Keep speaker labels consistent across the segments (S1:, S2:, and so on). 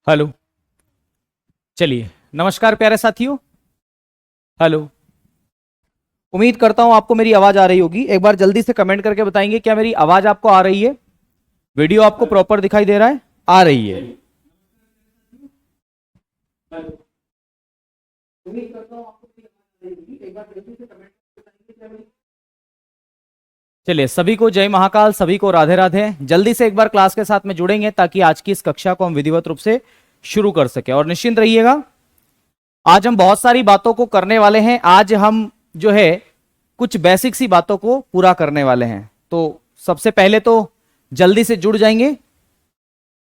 S1: Hello. चलिए, नमस्कार प्यारे साथियों। हेलो। उम्मीद करता हूं आपको मेरी आवाज आ रही होगी। एक बार जल्दी से कमेंट करके बताएंगे क्या मेरी आवाज आपको आ रही है, वीडियो आपको प्रॉपर दिखाई दे रहा है, आ रही है। उम्मीद करता हूं आपको मेरी आवाज आ रही होगी। एक बार जल्दी से कमेंट करके बताएंगे क्या मेरी। चलिए, सभी को जय महाकाल, सभी को राधे राधे। जल्दी से एक बार क्लास के साथ में जुड़ेंगे ताकि आज की इस कक्षा को हम विधिवत रूप से शुरू कर सके। और निश्चिंत रहिएगा, आज हम बहुत सारी बातों को करने वाले हैं। आज हम जो है कुछ बेसिक सी बातों को पूरा करने वाले हैं। तो सबसे पहले तो जल्दी से जुड़ जाएंगे।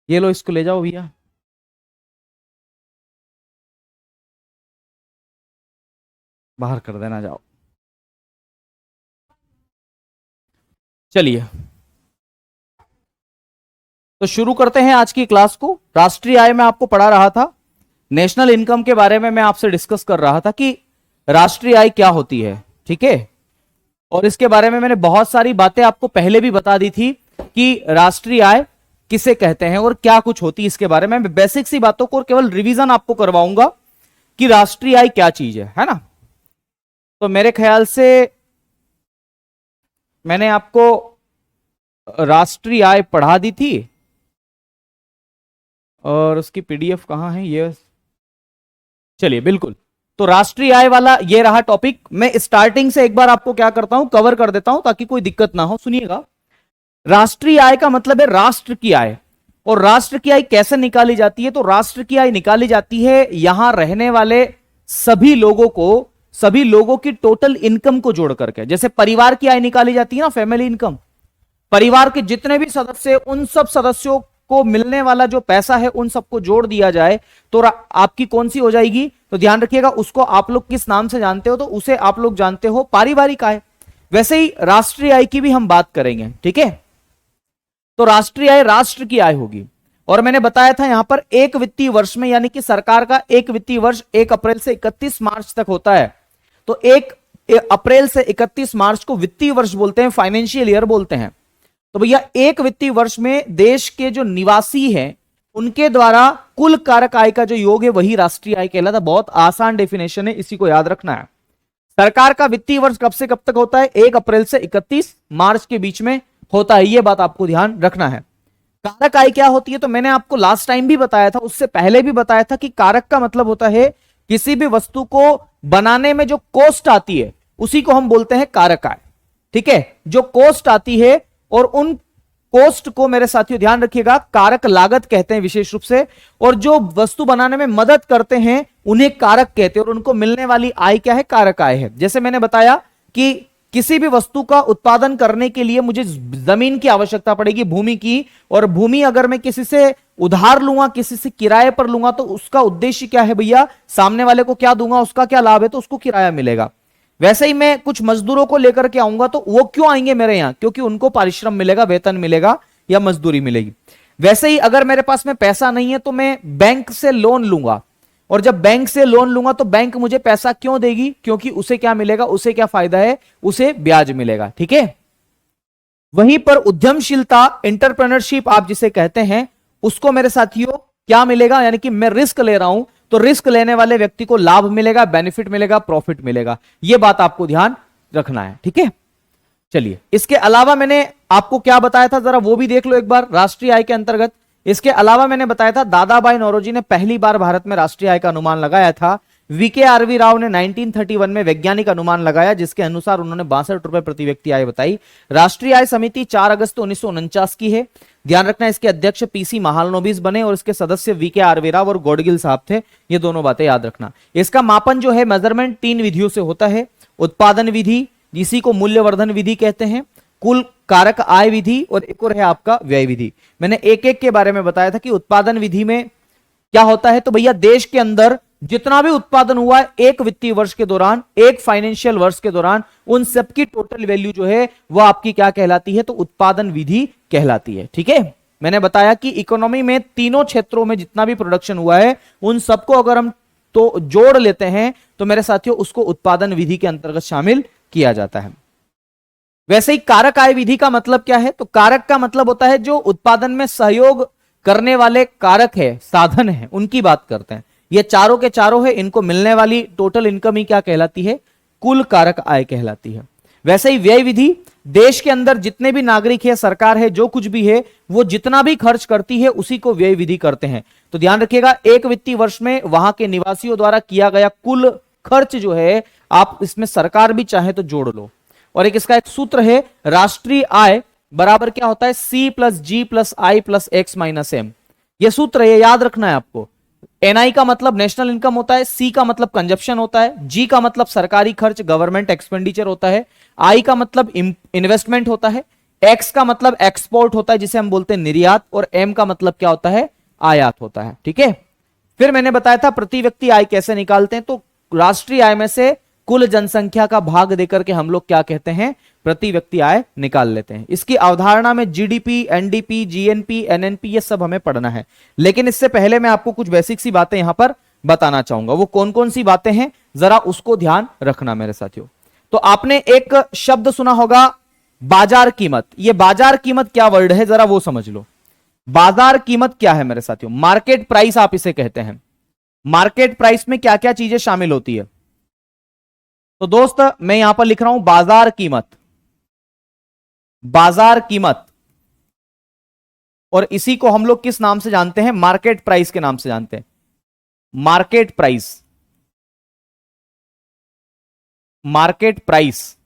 S1: ये लो, इसको ले जाओ भैया। बाहर कर देना, जाओ। चलिए, तो शुरू करते हैं आज की क्लास को। राष्ट्रीय आय में आपको पढ़ा रहा था, नेशनल इनकम के बारे में मैं आपसे डिस्कस कर रहा था कि राष्ट्रीय आय क्या होती है, ठीक है। और इसके बारे में मैंने बहुत सारी बातें आपको पहले भी बता दी थी कि राष्ट्रीय आय किसे कहते हैं और क्या कुछ होती है। इसके बारे में बेसिक सी बातों को और केवल रिवीजन आपको करवाऊंगा कि राष्ट्रीय आय क्या चीज है ना। तो मेरे ख्याल से मैंने आपको राष्ट्रीय आय पढ़ा दी थी और उसकी पीडीएफ कहां है ये। चलिए, बिल्कुल। तो राष्ट्रीय आय वाला ये रहा टॉपिक। मैं स्टार्टिंग से एक बार आपको क्या करता हूं, कवर कर देता हूं ताकि कोई दिक्कत ना हो। सुनिएगा, राष्ट्रीय आय का मतलब है राष्ट्र की आय। और राष्ट्र की आय कैसे निकाली जाती है? तो राष्ट्र की आय निकाली जाती है यहां रहने वाले सभी लोगों की टोटल इनकम को जोड़ करके। जैसे परिवार की आय निकाली जाती है ना, फैमिली इनकम। परिवार के जितने भी सदस्य, उन सब सदस्यों को मिलने वाला जो पैसा है उन सबको जोड़ दिया जाए तो आपकी कौन सी हो जाएगी? तो ध्यान रखिएगा, उसको आप लोग किस नाम से जानते हो? तो उसे आप लोग जानते हो पारिवारिक आय। वैसे ही राष्ट्रीय आय की भी हम बात करेंगे, ठीक है। तो राष्ट्रीय आय राष्ट्र की आय होगी। और मैंने बताया था यहां पर एक वित्तीय वर्ष में, यानी कि सरकार का एक वित्तीय वर्ष 1 अप्रैल से 31 मार्च तक होता है। तो 1 अप्रैल से 31 मार्च को वित्तीय वर्ष बोलते हैं, फाइनेंशियल ईयर बोलते हैं। तो भैया एक वित्तीय वर्ष में देश के जो निवासी हैं उनके द्वारा कुल कारक आय का जो योग है वही राष्ट्रीय आय कहलाता है। बहुत आसान डेफिनेशन है, इसी को याद रखना है। सरकार का वित्तीय वर्ष कब से कब तक होता है? 1 अप्रैल से 31 मार्च के बीच में होता है। यह बात आपको ध्यान रखना है। कारक आय क्या होती है? तो मैंने आपको लास्ट टाइम भी बताया था, उससे पहले भी बताया था कि कारक का मतलब होता है किसी भी वस्तु को बनाने में जो कॉस्ट आती है उसी को हम बोलते हैं कारक आय, ठीक है। जो कॉस्ट आती है, और उन कॉस्ट को मेरे साथियों ध्यान रखिएगा कारक लागत कहते हैं विशेष रूप से। और जो वस्तु बनाने में मदद करते हैं उन्हें कारक कहते हैं। और उनको मिलने वाली आय क्या है? कारक आय है। जैसे मैंने बताया कि किसी भी वस्तु का उत्पादन करने के लिए मुझे जमीन की आवश्यकता पड़ेगी, भूमि की। और भूमि अगर मैं किसी से उधार लूंगा, किसी से किराए पर लूंगा, तो उसका उद्देश्य क्या है भैया? सामने वाले को क्या दूंगा, उसका क्या लाभ है, तो उसको किराया मिलेगा। वैसे ही मैं कुछ मजदूरों को लेकर के आऊंगा तो वो क्यों आएंगे मेरे यहां? क्योंकि उनको पारिश्रम मिलेगा, वेतन मिलेगा या मजदूरी मिलेगी। वैसे ही अगर मेरे पास में पैसा नहीं है तो मैं बैंक से लोन लूंगा। और जब बैंक से लोन लूंगा तो बैंक मुझे पैसा क्यों देगी? क्योंकि उसे क्या मिलेगा? उसे क्या फायदा है? उसे ब्याज मिलेगा, ठीक है। वहीं पर उद्यमशीलता, एंटरप्रेन्योरशिप आप जिसे कहते हैं, उसको मेरे साथियों क्या मिलेगा? यानी कि मैं रिस्क ले रहा हूं तो रिस्क लेने वाले व्यक्ति को लाभ मिलेगा, बेनिफिट मिलेगा, प्रॉफिट मिलेगा। यह बात आपको ध्यान रखना है, ठीक है। चलिए, इसके अलावा मैंने आपको क्या बताया था जरा वो भी देख लो एक बार राष्ट्रीय आय के अंतर्गत। इसके अलावा मैंने बताया था दादाभाई नौरोजी ने पहली बार भारत में राष्ट्रीय आय का अनुमान लगाया था। वीके राव ने 1931 में वैज्ञानिक अनुमान लगाया जिसके अनुसार उन्होंने 62 रुपए प्रति व्यक्ति आय बताई। राष्ट्रीय आय समिति 4 अगस्त 1949 की है। ध्यान रखना, इसके अध्यक्ष पीसी महालनोबिस बने और इसके सदस्य वीके राव और गॉडगिल साहब थे। ये दोनों बातें याद रखना। इसका मापन जो है मेजरमेंट 3 विधियों से होता है। उत्पादन विधि, जिसी को मूल्यवर्धन विधि कहते हैं, कुल कारक आय विधि, और एक और है आपका व्यय विधि। मैंने एक एक के बारे में बताया था कि उत्पादन विधि में क्या होता है। तो भैया देश के अंदर जितना भी उत्पादन हुआ है एक वित्तीय वर्ष के दौरान, एक फाइनेंशियल वर्ष के दौरान, उन सबकी टोटल वैल्यू जो है वो आपकी क्या कहलाती है? तो उत्पादन विधि कहलाती है, ठीक है। मैंने बताया कि इकोनॉमी में तीनों क्षेत्रों में जितना भी प्रोडक्शन हुआ है उन सबको अगर हम तो जोड़ लेते हैं तो मेरे साथियों उसको उत्पादन विधि के अंतर्गत शामिल किया जाता है। वैसे ही कारक आय विधि का मतलब क्या है? तो कारक का मतलब होता है जो उत्पादन में सहयोग करने वाले कारक है, साधन है, उनकी बात करते हैं। ये चारों के चारों है, इनको मिलने वाली टोटल इनकम ही क्या कहलाती है? कुल कारक आय कहलाती है। वैसे ही व्यय विधि, देश के अंदर जितने भी नागरिक है, सरकार है, जो कुछ भी है, वो जितना भी खर्च करती है उसी को व्यय विधि करते हैं। तो ध्यान रखिएगा, एक वित्तीय वर्ष में वहां के निवासियों द्वारा किया गया कुल खर्च जो है, आप इसमें सरकार भी चाहे तो जोड़ लो। और एक इसका एक सूत्र है, राष्ट्रीय आय बराबर क्या होता है? C plus G plus I plus X minus M। यह सूत्र है, याद रखना है आपको। NI का मतलब नेशनल इनकम होता है, C का मतलब कंजप्शन होता है, G का मतलब सरकारी खर्च गवर्नमेंट एक्सपेंडिचर होता है, I का मतलब इन्वेस्टमेंट होता है, X का मतलब एक्सपोर्ट होता है जिसे हम बोलते हैं निर्यात, और M का मतलब क्या होता है? आयात होता है। ठीक है, फिर मैंने बताया था प्रति व्यक्ति आय कैसे निकालते हैं। तो राष्ट्रीय आय में से कुल जनसंख्या का भाग देकर के हम लोग क्या कहते हैं? प्रति व्यक्ति आय निकाल लेते हैं। इसकी अवधारणा में जीडीपी, एनडीपी, जीएनपी, एनएनपी ये सब हमें पढ़ना है, लेकिन इससे पहले मैं आपको कुछ बेसिक सी बातें यहां पर बताना चाहूंगा। वो कौन कौन सी बातें हैं, जरा उसको ध्यान रखना मेरे साथियों। तो आपने एक शब्द सुना होगा, बाजार कीमत। ये बाजार कीमत क्या वर्ड है, जरा वो समझ लो। बाजार कीमत क्या है मेरे साथियों? मार्केट प्राइस आप इसे कहते हैं। मार्केट प्राइस में क्या क्या चीजें शामिल होती है? तो दोस्त मैं यहां पर लिख रहा हूं बाजार कीमत, बाजार कीमत, और इसी को हम लोग किस नाम से जानते हैं? मार्केट प्राइस के नाम से जानते हैं। मार्केट प्राइस, मार्केट प्राइस,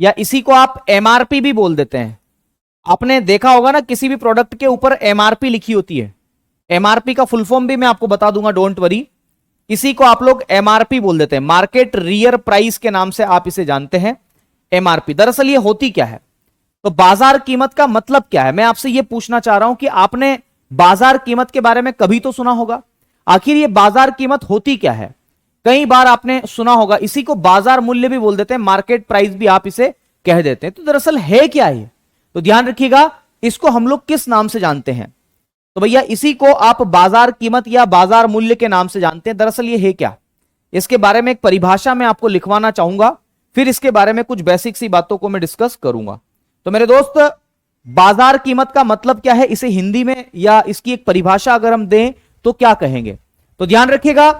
S1: या इसी को आप एमआरपी भी बोल देते हैं। आपने देखा होगा ना, किसी भी प्रोडक्ट के ऊपर एमआरपी लिखी होती है। एमआरपी का फुल फॉर्म भी मैं आपको बता दूंगा, डोंट वरी। इसी को आप लोग एमआरपी बोल देते हैं, मार्केट रियर प्राइस के नाम से आप इसे जानते हैं, एमआरपी। दरअसल ये होती क्या है? तो बाजार कीमत का मतलब क्या है, मैं आपसे ये पूछना चाह रहा हूं कि आपने बाजार कीमत के बारे में कभी तो सुना होगा। आखिर ये बाजार कीमत होती क्या है? कई बार आपने सुना होगा, इसी को बाजार मूल्य भी बोल देते हैं, मार्केट प्राइस भी आप इसे कह देते हैं। तो दरअसल है क्या ये? तो ध्यान रखिएगा, इसको हम लोग किस नाम से जानते हैं? तो भैया इसी को आप बाजार कीमत या बाजार मूल्य के नाम से जानते हैं। दरअसल ये है क्या, इसके बारे में एक परिभाषा मैं आपको लिखवाना चाहूंगा, फिर इसके बारे में कुछ बेसिक सी बातों को मैं डिस्कस करूंगा। तो मेरे दोस्त, बाजार कीमत का मतलब क्या है, इसे हिंदी में या इसकी एक परिभाषा अगर हम दें तो क्या कहेंगे? तो ध्यान रखिएगा,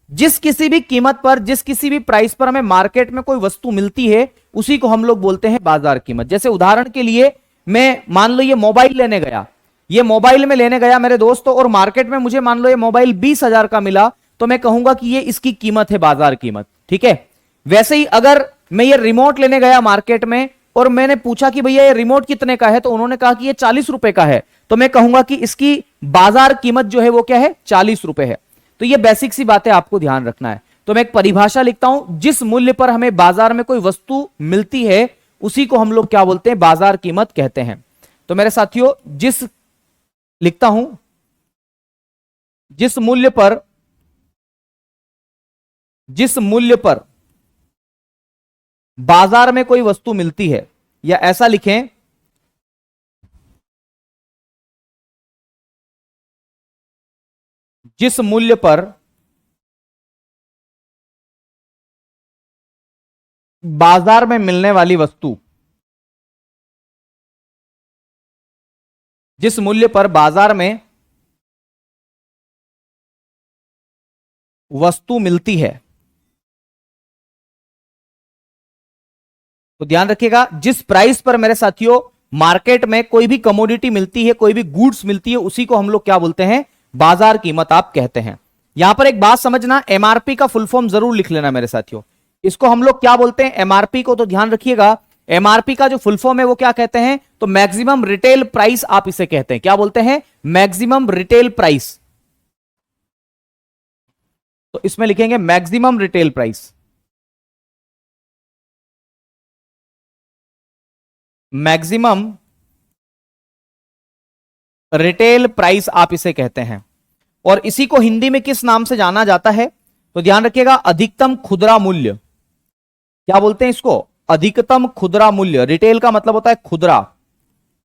S1: जिस किसी भी कीमत पर, जिस किसी भी प्राइस पर हमें मार्केट में कोई वस्तु मिलती है, उसी को हम लोग बोलते हैं बाजार कीमत। जैसे उदाहरण के लिए मैं मान लो ये मोबाइल लेने गया, ये मोबाइल में लेने गया मेरे दोस्तों, और मार्केट में मुझे मान लो ये मोबाइल 20,000 का मिला, तो मैं कहूंगा कि ये इसकी कीमत है, बाजार कीमत। ठीक है, वैसे ही अगर मैं ये रिमोट लेने गया मार्केट में और मैंने पूछा कि भैया ये रिमोट कितने का है, तो उन्होंने कहा कि ये 40 रुपए का है, तो मैं कहूंगा कि इसकी बाजार कीमत जो है वो क्या है? 40 रुपए है। तो ये बेसिक सी बातें आपको ध्यान रखना है। तो मैं एक परिभाषा लिखता हूं, जिस मूल्य पर हमें बाजार में कोई वस्तु मिलती है उसी को हम लोग क्या बोलते हैं? बाजार कीमत कहते हैं। तो मेरे साथियों, जिस लिखता हूं, जिस मूल्य पर, जिस मूल्य पर बाजार में कोई वस्तु मिलती है, या ऐसा लिखें, जिस मूल्य पर बाजार में मिलने वाली वस्तु, जिस मूल्य पर बाजार में वस्तु मिलती है, तो ध्यान रखिएगा, जिस प्राइस पर मेरे साथियों मार्केट में कोई भी कमोडिटी मिलती है, कोई भी गुड्स मिलती है, उसी को हम लोग क्या बोलते हैं? बाजार कीमत आप कहते हैं। यहां पर एक बात समझना, एमआरपी का फुल फॉर्म जरूर लिख लेना मेरे साथियों। इसको हम लोग क्या बोलते हैं? एमआरपी को। तो ध्यान रखिएगा, एमआरपी का जो फुल फॉर्म है वो क्या कहते हैं? तो मैक्सिमम रिटेल प्राइस आप इसे कहते हैं। क्या बोलते हैं? Maximum retail price. तो इसमें लिखेंगे maximum retail price, maximum retail price आप इसे कहते हैं। और इसी को हिंदी में किस नाम से जाना जाता है? तो ध्यान रखिएगा, अधिकतम खुदरा मूल्य। क्या बोलते हैं इसको? अधिकतम खुदरा मूल्य। रिटेल का मतलब होता है खुदरा,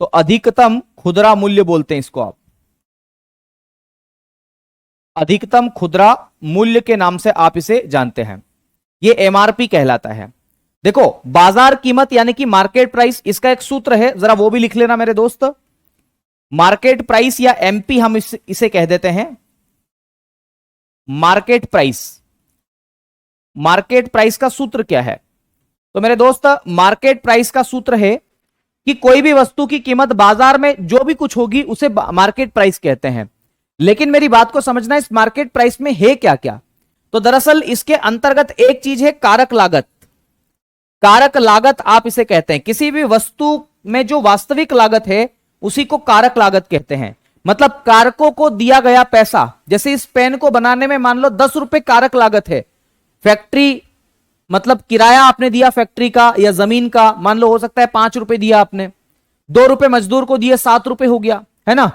S1: तो अधिकतम खुदरा मूल्य बोलते हैं इसको आप। अधिकतम खुदरा मूल्य के नाम से आप इसे जानते हैं, ये एमआरपी कहलाता है। देखो, बाजार कीमत यानी कि मार्केट प्राइस, इसका एक सूत्र है, जरा वो भी लिख लेना मेरे दोस्त। मार्केट प्राइस या एमपी हम इसे कह देते हैं। मार्केट प्राइस, मार्केट प्राइस का सूत्र क्या है? तो मेरे दोस्त, मार्केट प्राइस का सूत्र है कि कोई भी वस्तु की कीमत बाजार में जो भी कुछ होगी उसे मार्केट प्राइस कहते हैं। लेकिन मेरी बात को समझना, इस मार्केट प्राइस में है क्या क्या? तो दरअसल इसके अंतर्गत एक चीज है कारक लागत। कारक लागत आप इसे कहते हैं। किसी भी वस्तु में जो वास्तविक लागत है उसी को कारक लागत कहते हैं। मतलब कारकों को दिया गया पैसा, जैसे इस पेन को बनाने में मान लो 10 रुपए कारक लागत है। फैक्ट्री मतलब किराया आपने दिया फैक्ट्री का या जमीन का, मान लो हो सकता है 5 रुपए दिया आपने, 2 रुपए मजदूर को दिए, 7 रुपए हो गया, है ना।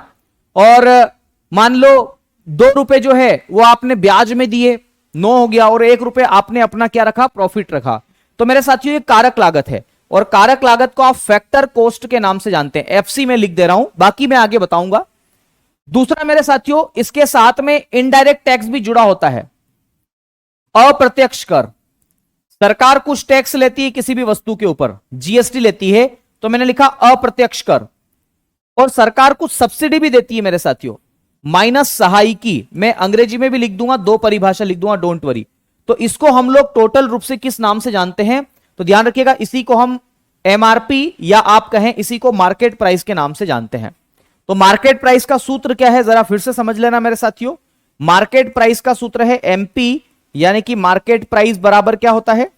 S1: और मान लो 2 रुपए जो है वो आपने ब्याज में दिए, 9 हो गया, और 1 रुपए आपने अपना क्या रखा, प्रॉफिट रखा। तो मेरे साथियों ये कारक लागत है, और कारक लागत को आप फैक्टर कॉस्ट के नाम से जानते हैं। एफसी में लिख दे रहा हूं, बाकी मैं आगे बताऊंगा। दूसरा मेरे साथियों, इसके साथ में इनडायरेक्ट टैक्स भी जुड़ा होता है। अप्रत्यक्ष कर, सरकार कुछ टैक्स लेती है किसी भी वस्तु के ऊपर, जीएसटी लेती है, तो मैंने लिखा अप्रत्यक्ष कर। और सरकार कुछ सब्सिडी भी देती है मेरे साथियों, माइनस सहायिकी। मैं अंग्रेजी में भी लिख दूंगा, 2 परिभाषा लिख दूंगा, डोंट वरी। तो इसको हम लोग टोटल रूप से किस नाम से जानते हैं? तो ध्यान रखिएगा, इसी को हम एमआरपी या आप कहें इसी को मार्केट प्राइस के नाम से जानते हैं। तो मार्केट प्राइस का सूत्र क्या है, जरा फिर से समझ लेना मेरे साथियों। मार्केट प्राइस का सूत्र है एमपी, यानी कि मार्केट प्राइस बराबर क्या होता है?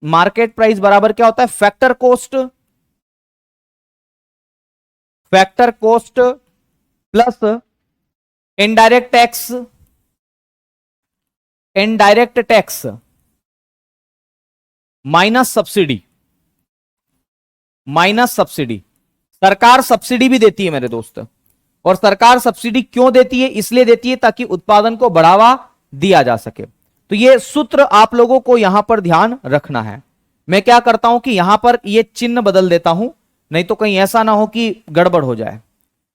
S1: मार्केट प्राइस बराबर क्या होता है? Factor cost, factor cost plus indirect tax, indirect tax minus subsidy, minus subsidy. सरकार सब्सिडी भी देती है मेरे दोस्त, और सरकार सब्सिडी क्यों देती है? इसलिए देती है ताकि उत्पादन को बढ़ावा दिया जा सके। तो ये सूत्र आप लोगों को यहां पर ध्यान रखना है। मैं क्या करता हूं कि यहां पर ये चिन्ह बदल देता हूं, नहीं तो कहीं ऐसा ना हो कि गड़बड़ हो जाए।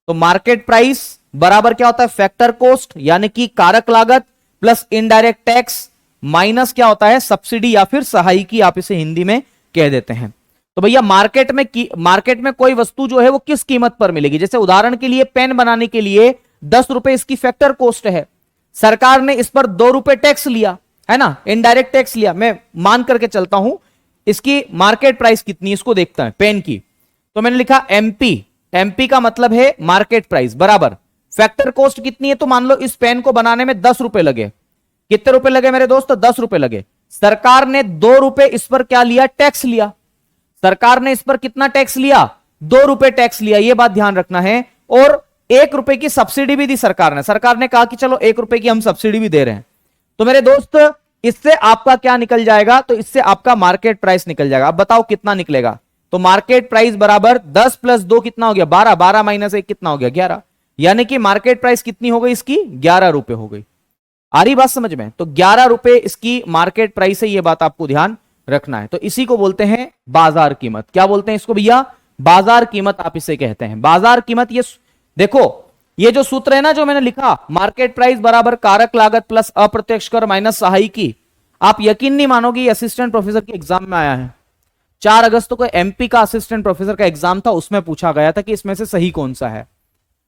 S1: तो मार्केट प्राइस बराबर क्या होता है? फैक्टर कॉस्ट यानी कि कारक लागत प्लस इनडायरेक्ट टैक्स माइनस क्या होता है? सब्सिडी या फिर सहायिकी, आप इसे हिंदी में कह देते हैं। तो भैया मार्केट में कोई वस्तु जो है वो किस कीमत पर मिलेगी? जैसे उदाहरण के लिए पेन बनाने के लिए 10 रुपए इसकी फैक्टर कॉस्ट है, सरकार ने इस पर 2 रुपए टैक्स लिया, है ना, इनडायरेक्ट टैक्स लिया। मैं मान करके चलता हूं, इसकी मार्केट प्राइस कितनी, इसको देखता है पेन की। तो मैंने लिखा एमपी, एमपी का मतलब है मार्केट प्राइस बराबर फैक्टर कॉस्ट कितनी है? तो मान लो इस पेन को बनाने में 10 रुपए लगे। कितने रुपए लगे मेरे दोस्त? 10 रुपए लगे। सरकार ने 2 रुपए इस पर क्या लिया? टैक्स लिया। सरकार ने इस पर कितना टैक्स लिया? 2 रुपए टैक्स लिया, यह बात ध्यान रखना है। और 1 रुपए की सब्सिडी भी दी सरकार ने। सरकार ने कहा कि चलो 1 रुपए की हम सब्सिडी भी दे रहे हैं। तो मेरे दोस्त इससे आपका क्या निकल जाएगा? तो इससे आपका मार्केट प्राइस निकल जाएगा। अब बताओ कितना निकलेगा? तो मार्केट प्राइस बराबर 10 प्लस 2 कितना हो गया? 12, 12 माइनस 1 कितना हो गया? 11। यानी कि मार्केट प्राइस कितनी हो गई इसकी? 11 रुपए हो गई। आ रही बात समझ में? तो 11 रुपए इसकी मार्केट प्राइस है, यह बात आपको ध्यान रखना है। तो इसी को बोलते हैं बाजार कीमत। क्या बोलते हैं इसको भैया? बाजार कीमत आप इसे कहते हैं। बाजार कीमत, ये देखो, ये जो सूत्र है ना जो मैंने लिखा, मार्केट प्राइस बराबर कारक लागत प्लस अप्रत्यक्ष कर माइनस सहायिकी, आप यकीन नहीं मानोगे ये असिस्टेंट प्रोफेसर के एग्जाम में आया है। 4 अगस्त को एमपी का असिस्टेंट प्रोफेसर का एग्जाम था, उसमें पूछा गया था कि इसमें से सही कौन सा है।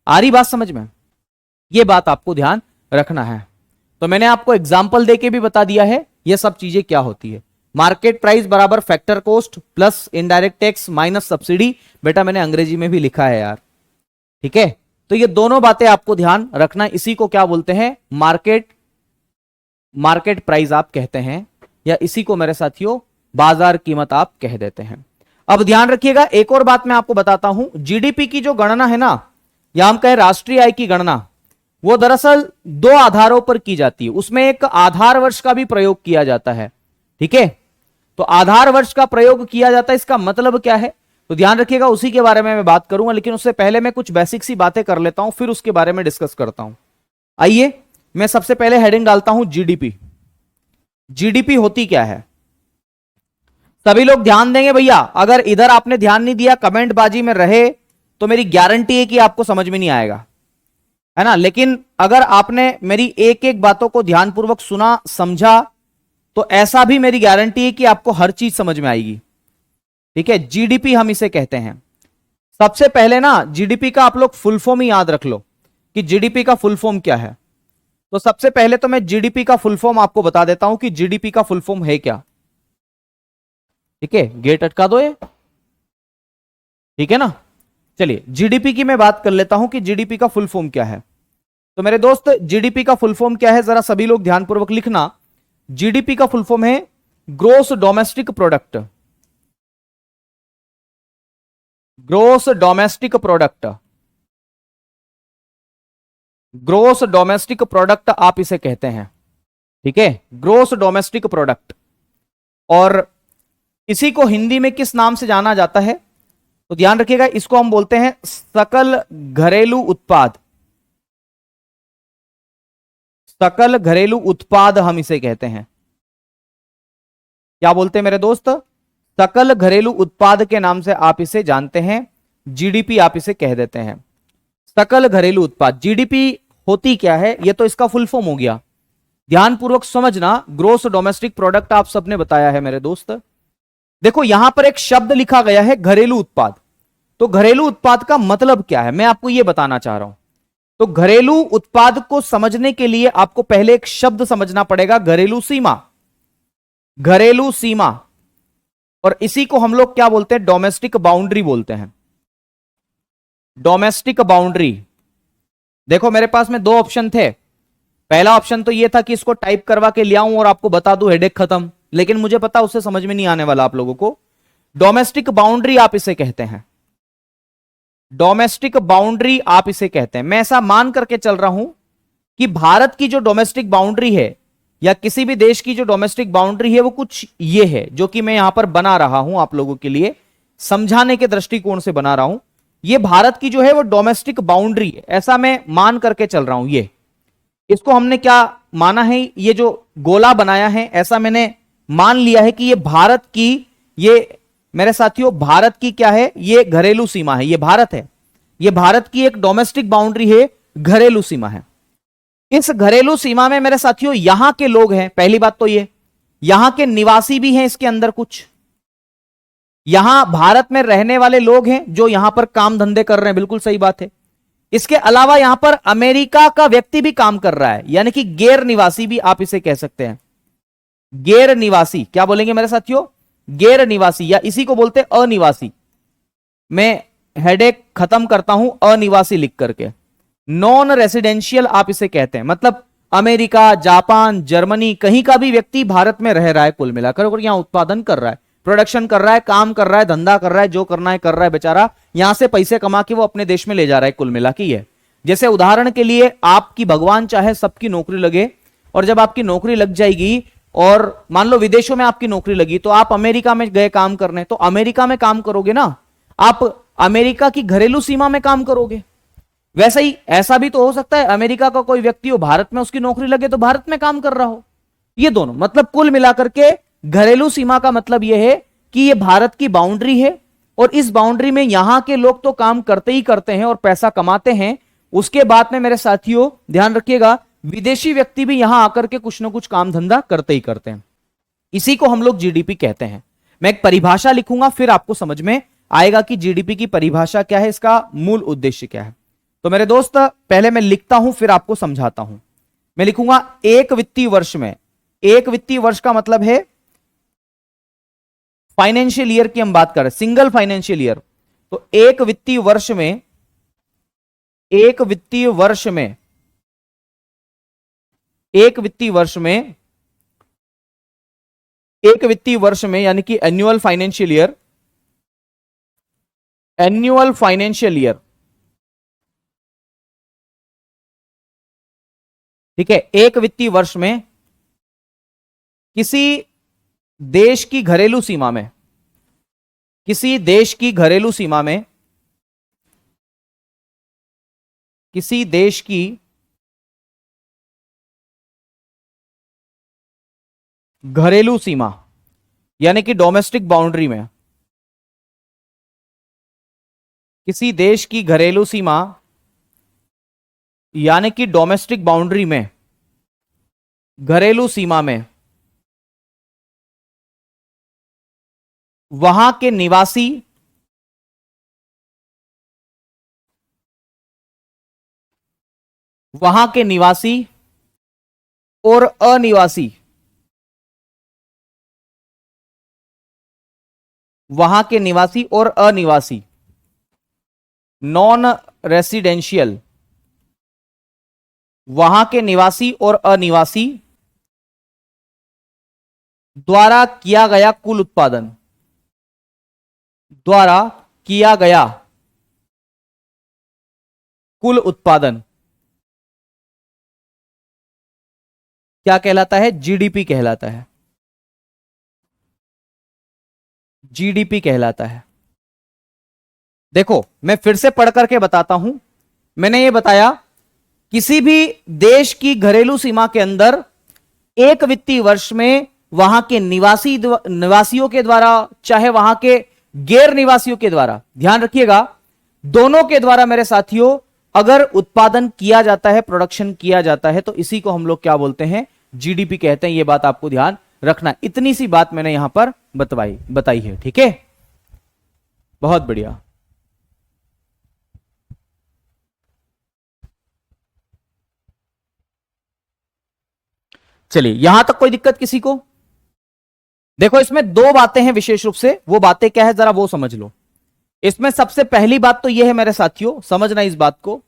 S1: आ रही बात समझ में? ये बात आपको ध्यान रखना है। तो मैंने आपको एग्जाम्पल देके भी बता दिया है ये सब चीजें क्या होती है। मार्केट प्राइस बराबर factor cost plus indirect tax minus subsidy. बेटा मैंने अंग्रेजी में भी लिखा है यार, ठीक है। तो ये दोनों बातें आपको ध्यान रखना। इसी को क्या बोलते हैं? मार्केट प्राइस आप कहते हैं, या इसी को मेरे साथियों बाजार कीमत आप कह देते हैं। अब ध्यान रखिएगा, एक और बात मैं आपको बताता हूं। जीडीपी की जो गणना है ना, या हम कहें राष्ट्रीय आय की गणना, वो दरअसल 2 आधारों पर की जाती है। उसमें एक आधार वर्ष का भी प्रयोग किया जाता है, ठीक है। तो आधार वर्ष का प्रयोग किया जाता है, इसका मतलब क्या है? तो ध्यान रखिएगा, उसी के बारे में मैं बात करूंगा, लेकिन उससे पहले मैं कुछ बेसिक सी बातें कर लेता हूं, फिर उसके बारे में डिस्कस करता हूं। आइए, मैं सबसे पहले हेडिंग डालता हूं जीडीपी। जीडीपी होती क्या है? सभी लोग ध्यान देंगे भैया। अगर इधर आपने ध्यान नहीं दिया, कमेंट बाजी में रहे, तो मेरी गारंटी है कि आपको समझ में नहीं आएगा, है ना। लेकिन अगर आपने मेरी एक एक बातों को ध्यानपूर्वक सुना, समझा, तो ऐसा भी मेरी गारंटी है कि आपको हर चीज समझ में आएगी, ठीक है। जीडीपी हम इसे कहते हैं। सबसे पहले ना जीडीपी का आप लोग फुल फॉर्म ही याद रख लो कि जीडीपी का फुल फॉर्म क्या है। तो सबसे पहले तो मैं जीडीपी का फुल फॉर्म आपको बता देता हूं कि जीडीपी का फुल फॉर्म है क्या। ठीक है, गेट अटका दो ये, ठीक है ना। चलिए जीडीपी की मैं बात कर लेता हूं कि जीडीपी का फुल फॉर्म क्या है। तो मेरे दोस्त जीडीपी का फुल फॉर्म क्या है, जरा सभी लोग ध्यानपूर्वक लिखना। जीडीपी का फुल फॉर्म है gross domestic product. Gross domestic product, gross domestic product आप इसे कहते हैं। ठीक है, ग्रोस डोमेस्टिक प्रोडक्ट। और इसी को हिंदी में किस नाम से जाना जाता है, तो ध्यान रखिएगा, इसको हम बोलते हैं सकल घरेलू उत्पाद। सकल घरेलू उत्पाद हम इसे कहते हैं। क्या बोलते हैं मेरे दोस्त, सकल घरेलू उत्पाद के नाम से आप इसे जानते हैं। जीडीपी आप इसे कह देते हैं, सकल घरेलू उत्पाद। जीडीपी होती क्या है, यह तो इसका फुल फॉर्म हो गया। ध्यानपूर्वक समझना, ग्रोस डोमेस्टिक प्रोडक्ट आप सबने बताया है मेरे दोस्त। देखो यहां पर एक शब्द लिखा गया है घरेलू उत्पाद। तो घरेलू उत्पाद का मतलब क्या है, मैं आपको यह बताना चाह रहा हूं। तो घरेलू उत्पाद को समझने के लिए आपको पहले एक शब्द समझना पड़ेगा, घरेलू सीमा। घरेलू सीमा, और इसी को हम लोग क्या बोलते हैं, डोमेस्टिक बाउंड्री बोलते हैं। Domestic boundary. देखो मेरे पास में दो ऑप्शन थे। पहला ऑप्शन तो यह था कि इसको टाइप करवा के ले आऊं और आपको बता दूं, हेडेक खत्म। लेकिन मुझे पता उससे समझ में नहीं आने वाला आप लोगों को। डोमेस्टिक बाउंड्री आप इसे कहते हैं, डोमेस्टिक बाउंड्री आप इसे कहते हैं। मैं ऐसा मान करके चल रहा हूं कि भारत की जो डोमेस्टिक बाउंड्री है या किसी भी देश की जो डोमेस्टिक बाउंड्री है वो कुछ ये है, जो कि मैं यहां पर बना रहा हूं आप लोगों के लिए समझाने के दृष्टिकोण से बना रहा हूं। ये भारत की जो है वो डोमेस्टिक बाउंड्री है, ऐसा मैं मान करके चल रहा हूं। ये इसको हमने क्या माना है, ये जो गोला बनाया है ऐसा मैंने मान लिया है कि ये भारत की, ये मेरे साथियों भारत की क्या है, ये घरेलू सीमा है। ये भारत है, ये भारत की एक डोमेस्टिक बाउंड्री है, घरेलू सीमा है। इस घरेलू सीमा में मेरे साथियों यहां के लोग हैं, पहली बात तो ये यहां के निवासी भी हैं, इसके अंदर कुछ यहां भारत में रहने वाले लोग हैं जो यहां पर काम धंधे कर रहे हैं, बिल्कुल सही बात है। इसके अलावा यहां पर अमेरिका का व्यक्ति भी काम कर रहा है, यानी कि गैर निवासी भी आप इसे कह सकते हैं। गैर निवासी क्या बोलेंगे मेरे साथियों, गैर निवासी, या इसी को बोलते हैं अनिवासी। मैं हेडेक खत्म करता हूं अनिवासी लिख करके। नॉन रेसिडेंशियल आप इसे कहते हैं, मतलब अमेरिका, जापान, जर्मनी कहीं का भी व्यक्ति भारत में रह रहा है कुल मिलाकर, और यहां उत्पादन कर रहा है, प्रोडक्शन कर रहा है, काम कर रहा है, धंधा कर रहा है, जो करना है कर रहा है बेचारा, यहां से पैसे कमा के वो अपने देश में ले जा रहा है कुल मिला के। ये जैसे उदाहरण के लिए आपकी भगवान चाहे सबकी नौकरी लगे, और जब आपकी नौकरी लग जाएगी और मान लो विदेशों में आपकी नौकरी लगी, तो आप अमेरिका में गए काम करने, तो अमेरिका में काम करोगे ना, आप अमेरिका की घरेलू सीमा में काम करोगे। वैसे ही ऐसा भी तो हो सकता है अमेरिका का कोई व्यक्ति हो, भारत में उसकी नौकरी लगे तो भारत में काम कर रहा हो। ये दोनों मतलब कुल मिलाकर के घरेलू सीमा का मतलब यह है कि यह भारत की बाउंड्री है, और इस बाउंड्री में यहां के लोग तो काम करते ही करते हैं और पैसा कमाते हैं। उसके बाद में मेरे साथियों ध्यान रखिएगा, विदेशी व्यक्ति भी यहां आकर के कुछ ना कुछ काम धंधा करते ही करते हैं। इसी को हम लोग जीडीपी कहते हैं। मैं एक परिभाषा लिखूंगा, फिर आपको समझ में आएगा कि जीडीपी की परिभाषा क्या है, इसका मूल उद्देश्य क्या है। तो मेरे दोस्त पहले मैं लिखता हूं फिर आपको समझाता हूं। मैं लिखूंगा एक वित्तीय वर्ष में, एक वित्तीय वर्ष का मतलब है फाइनेंशियल ईयर की हम बात कर रहे हैं, सिंगल फाइनेंशियल ईयर। तो एक वित्तीय वर्ष में, एक वित्तीय वर्ष में, एक वित्तीय वर्ष में, एक वित्तीय वर्ष में यानी कि annual financial year, annual financial year, ठीक है। एक वित्तीय वर्ष में किसी देश की घरेलू सीमा में, किसी देश की घरेलू सीमा में, किसी देश की घरेलू सीमा यानी कि डोमेस्टिक बाउंड्री में, किसी देश की घरेलू सीमा यानी कि डोमेस्टिक बाउंड्री में, घरेलू सीमा में वहां के निवासी वहां के निवासी और अनिवासी, वहां के निवासी और अनिवासी, नॉन रेसिडेंशियल, वहां के निवासी और अनिवासी द्वारा किया गया कुल उत्पादन, द्वारा किया गया कुल उत्पादन क्या कहलाता है? जीडीपी कहलाता है, जीडीपी कहलाता है। देखो मैं फिर से पढ़ करके बताता हूं। मैंने ये बताया किसी भी देश की घरेलू सीमा के अंदर एक वित्तीय वर्ष में वहां के निवासियों के द्वारा, चाहे वहां के गैर निवासियों के द्वारा, ध्यान रखिएगा दोनों के द्वारा मेरे साथियों, अगर उत्पादन किया जाता है, प्रोडक्शन किया जाता है, तो इसी को हम लोग क्या बोलते हैं? जीडीपी कहते हैं। यह बात आपको ध्यान रखना। इतनी सी बात मैंने यहां पर बताई है। ठीक है, बहुत बढ़िया। चलिए, यहां तक कोई दिक्कत किसी को? देखो इसमें दो बातें हैं विशेष रूप से, वो बातें क्या है जरा वो समझ लो। इसमें सबसे पहली बात तो यह है मेरे साथियों, समझना इस बात को।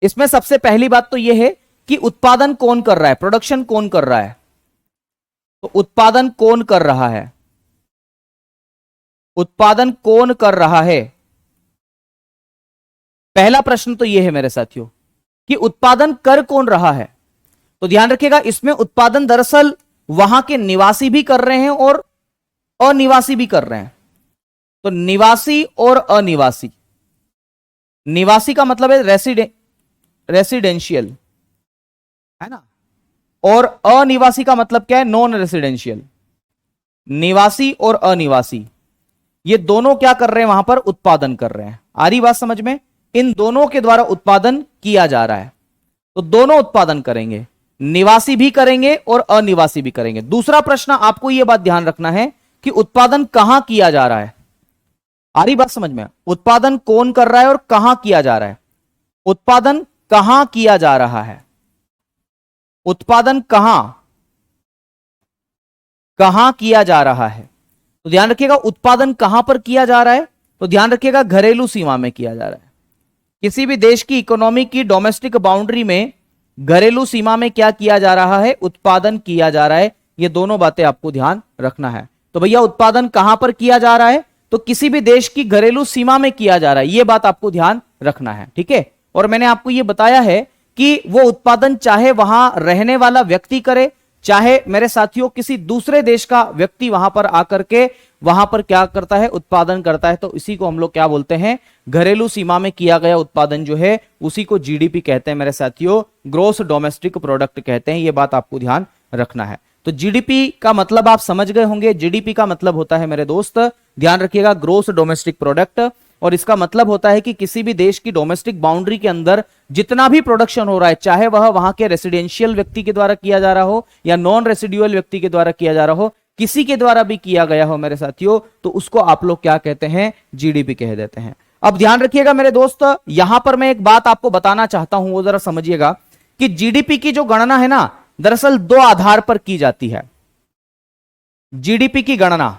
S1: इसमें सबसे पहली बात तो यह है कि उत्पादन कौन कर रहा है, प्रोडक्शन कौन कर रहा है। तो उत्पादन कौन कर रहा है? उत्पादन कौन कर रहा है? पहला प्रश्न तो यह है मेरे साथियों कि उत्पादन कर कौन रहा है। तो ध्यान रखिएगा, इसमें उत्पादन दरअसल वहां के निवासी भी कर रहे हैं और अनिवासी भी कर रहे हैं। तो निवासी और अनिवासी, निवासी का मतलब है रेसिडेंशियल, है ना, और अनिवासी का मतलब क्या है? Non residential. निवासी और अनिवासी ये दोनों क्या कर रहे हैं? वहां पर उत्पादन कर रहे हैं। आ रही बात समझ में? इन दोनों के द्वारा उत्पादन किया जा रहा है। तो दोनों उत्पादन करेंगे, निवासी भी करेंगे और अनिवासी भी करेंगे। दूसरा प्रश्न आपको यह बात ध्यान रखना है कि उत्पादन कहां किया जा रहा है। आ रही बात समझ में? उत्पादन कौन कर रहा है और कहां किया जा रहा है। उत्पादन कहां किया जा रहा है, उत्पादन कहां कहां किया जा रहा है। तो ध्यान रखिएगा उत्पादन कहां पर किया जा रहा है। तो ध्यान रखिएगा घरेलू सीमा में किया जा रहा है। किसी भी देश की इकोनॉमी की डोमेस्टिक बाउंड्री में, घरेलू सीमा में क्या किया जा रहा है? उत्पादन किया जा रहा है। ये दोनों बातें आपको ध्यान रखना है। तो भैया उत्पादन कहां पर किया जा रहा है? तो किसी भी देश की घरेलू सीमा में किया जा रहा है। यह बात आपको ध्यान रखना है। ठीक है, और मैंने आपको यह बताया है कि वो उत्पादन चाहे वहां रहने वाला व्यक्ति करे, चाहे मेरे साथियों किसी दूसरे देश का व्यक्ति वहां पर आकर के वहां पर क्या करता है? उत्पादन करता है। तो इसी को हम लोग क्या बोलते हैं? घरेलू सीमा में किया गया उत्पादन जो है उसी को जीडीपी कहते हैं मेरे साथियों, ग्रोस डोमेस्टिक प्रोडक्ट कहते हैं। यह बात आपको ध्यान रखना है। तो जीडीपी का मतलब आप समझ गए होंगे। जीडीपी का मतलब होता है मेरे दोस्त, ध्यान रखिएगा, ग्रोस डोमेस्टिक प्रोडक्ट। और इसका मतलब होता है कि किसी भी देश की डोमेस्टिक बाउंड्री के अंदर जितना भी प्रोडक्शन हो रहा है, चाहे वह वहां के रेसिडेंशियल व्यक्ति के द्वारा किया जा रहा हो या नॉन रेसिडुअल व्यक्ति के द्वारा किया जा रहा हो, किसी के द्वारा भी किया गया हो मेरे साथियों, तो उसको आप लोग क्या कहते हैं? जीडीपी कह देते हैं। अब ध्यान रखिएगा मेरे दोस्त, यहां पर मैं एक बात आपको बताना चाहता हूं, वो जरा समझिएगा कि जीडीपी की जो गणना है ना, दरअसल दो आधार पर की जाती है। जीडीपी की गणना,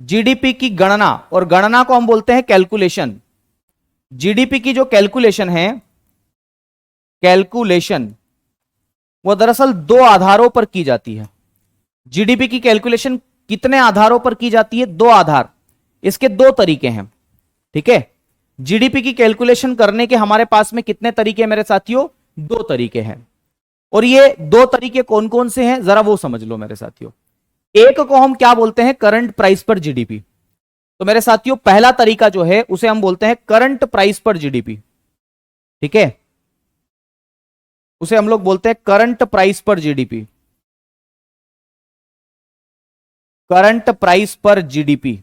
S1: जीडीपी की गणना, और गणना को हम बोलते हैं कैलकुलेशन। जीडीपी की जो कैलकुलेशन है, कैलकुलेशन, वो दरअसल दो आधारों पर की जाती है। जीडीपी की कैलकुलेशन कितने आधारों पर की जाती है? दो आधार। इसके दो तरीके हैं। ठीक है, जीडीपी की कैलकुलेशन करने के हमारे पास में कितने तरीके हैं मेरे साथियों? दो तरीके हैं। और ये दो तरीके कौन कौन से हैं जरा वो समझ लो मेरे साथियों। एक को हम क्या बोलते हैं? करंट प्राइस पर जीडीपी। तो मेरे साथियों पहला तरीका जो है उसे हम बोलते हैं करंट प्राइस पर जीडीपी। ठीक है, उसे हम लोग बोलते हैं करंट प्राइस पर जीडीपी, करंट प्राइस पर जीडीपी।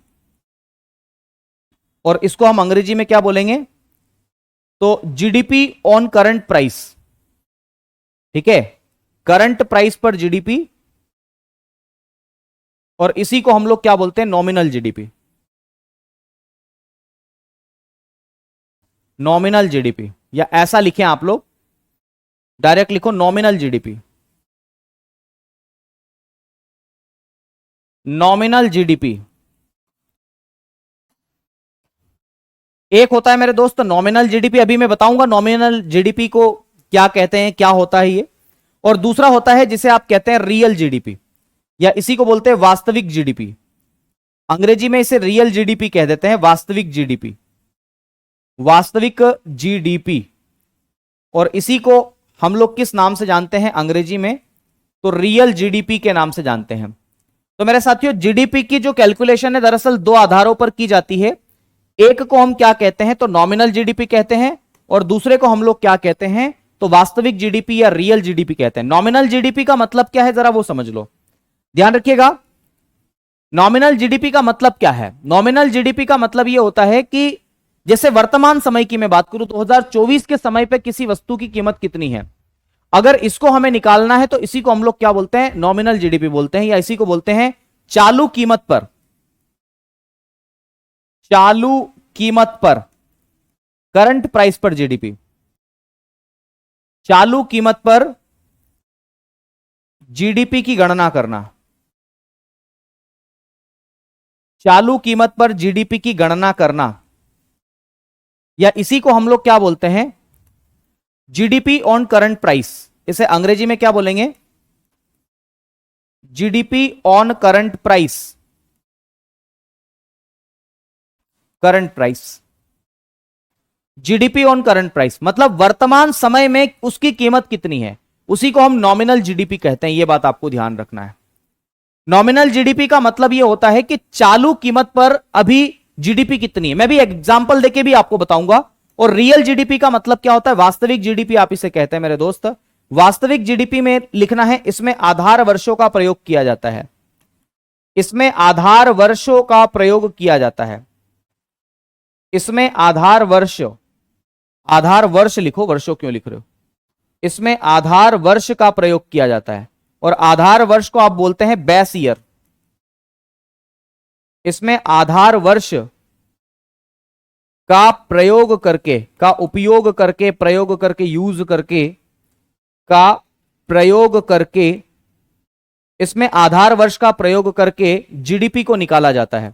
S1: और इसको हम अंग्रेजी में क्या बोलेंगे? तो जीडीपी ऑन करंट प्राइस। ठीक है, करंट प्राइस पर जीडीपी, और इसी को हम लोग क्या बोलते हैं? Nominal GDP, nominal GDP. या ऐसा लिखें आप लोग, डायरेक्ट लिखो नॉमिनल जीडीपी। नॉमिनल जीडीपी एक होता है मेरे दोस्त नॉमिनल जीडीपी, अभी मैं बताऊंगा नॉमिनल जीडीपी को क्या कहते हैं, क्या होता है ये। और दूसरा होता है जिसे आप कहते हैं रियल जीडीपी, या इसी को बोलते हैं वास्तविक जीडीपी। अंग्रेजी में इसे रियल जीडीपी कह देते हैं, वास्तविक जीडीपी, वास्तविक जीडीपी। और इसी को हम लोग किस नाम से जानते हैं अंग्रेजी में, तो रियल जीडीपी के नाम से जानते हैं। तो मेरे साथियों जीडीपी की जो कैलकुलेशन है दरअसल दो आधारों पर की जाती है। एक को हम क्या कहते हैं, तो नॉमिनल जीडीपी कहते हैं, और दूसरे को हम लोग क्या कहते हैं, तो वास्तविक जीडीपी या रियल जीडीपी कहते हैं। नॉमिनल जीडीपी का मतलब क्या है जरा वो समझ लो, ध्यान रखिएगा। नॉमिनल जीडीपी का मतलब क्या है? नॉमिनल जीडीपी का मतलब यह होता है कि जैसे वर्तमान समय की मैं बात करूं, 2024 के समय पे किसी वस्तु की कीमत कितनी है, अगर इसको हमें निकालना है तो इसी को हम लोग क्या बोलते हैं, नॉमिनल जीडीपी बोलते हैं, या इसी को बोलते हैं चालू कीमत पर, चालू कीमत पर, करंट प्राइस पर जीडीपी, चालू कीमत पर जीडीपी की गणना करना, चालू कीमत पर जीडीपी की गणना करना, या इसी को हम लोग क्या बोलते हैं, जीडीपी ऑन करंट प्राइस। इसे अंग्रेजी में क्या बोलेंगे, GDP on current price, current price, GDP on current price मतलब वर्तमान समय में उसकी कीमत कितनी है, उसी को हम नॉमिनल जीडीपी कहते हैं। यह बात आपको ध्यान रखना है। नॉमिनल जीडीपी का मतलब यह होता है कि चालू कीमत पर अभी जीडीपी कितनी है। मैं भी एग्जांपल देके भी आपको बताऊंगा। और रियल जीडीपी का मतलब क्या होता है, वास्तविक जीडीपी आप इसे कहते हैं मेरे दोस्त। वास्तविक जीडीपी में लिखना है, इसमें आधार वर्षों का प्रयोग किया जाता है, इसमें आधार वर्षों का प्रयोग किया जाता है, इसमें आधार वर्ष, आधार वर्ष लिखो, वर्षों क्यों लिख रहे हो, इसमें आधार वर्ष का प्रयोग किया जाता है। और आधार वर्ष को आप बोलते हैं बेस ईयर। इसमें आधार वर्ष का प्रयोग करके, का उपयोग करके, प्रयोग करके, यूज करके, का प्रयोग करके, इसमें आधार वर्ष का प्रयोग करके जीडीपी को निकाला जाता है,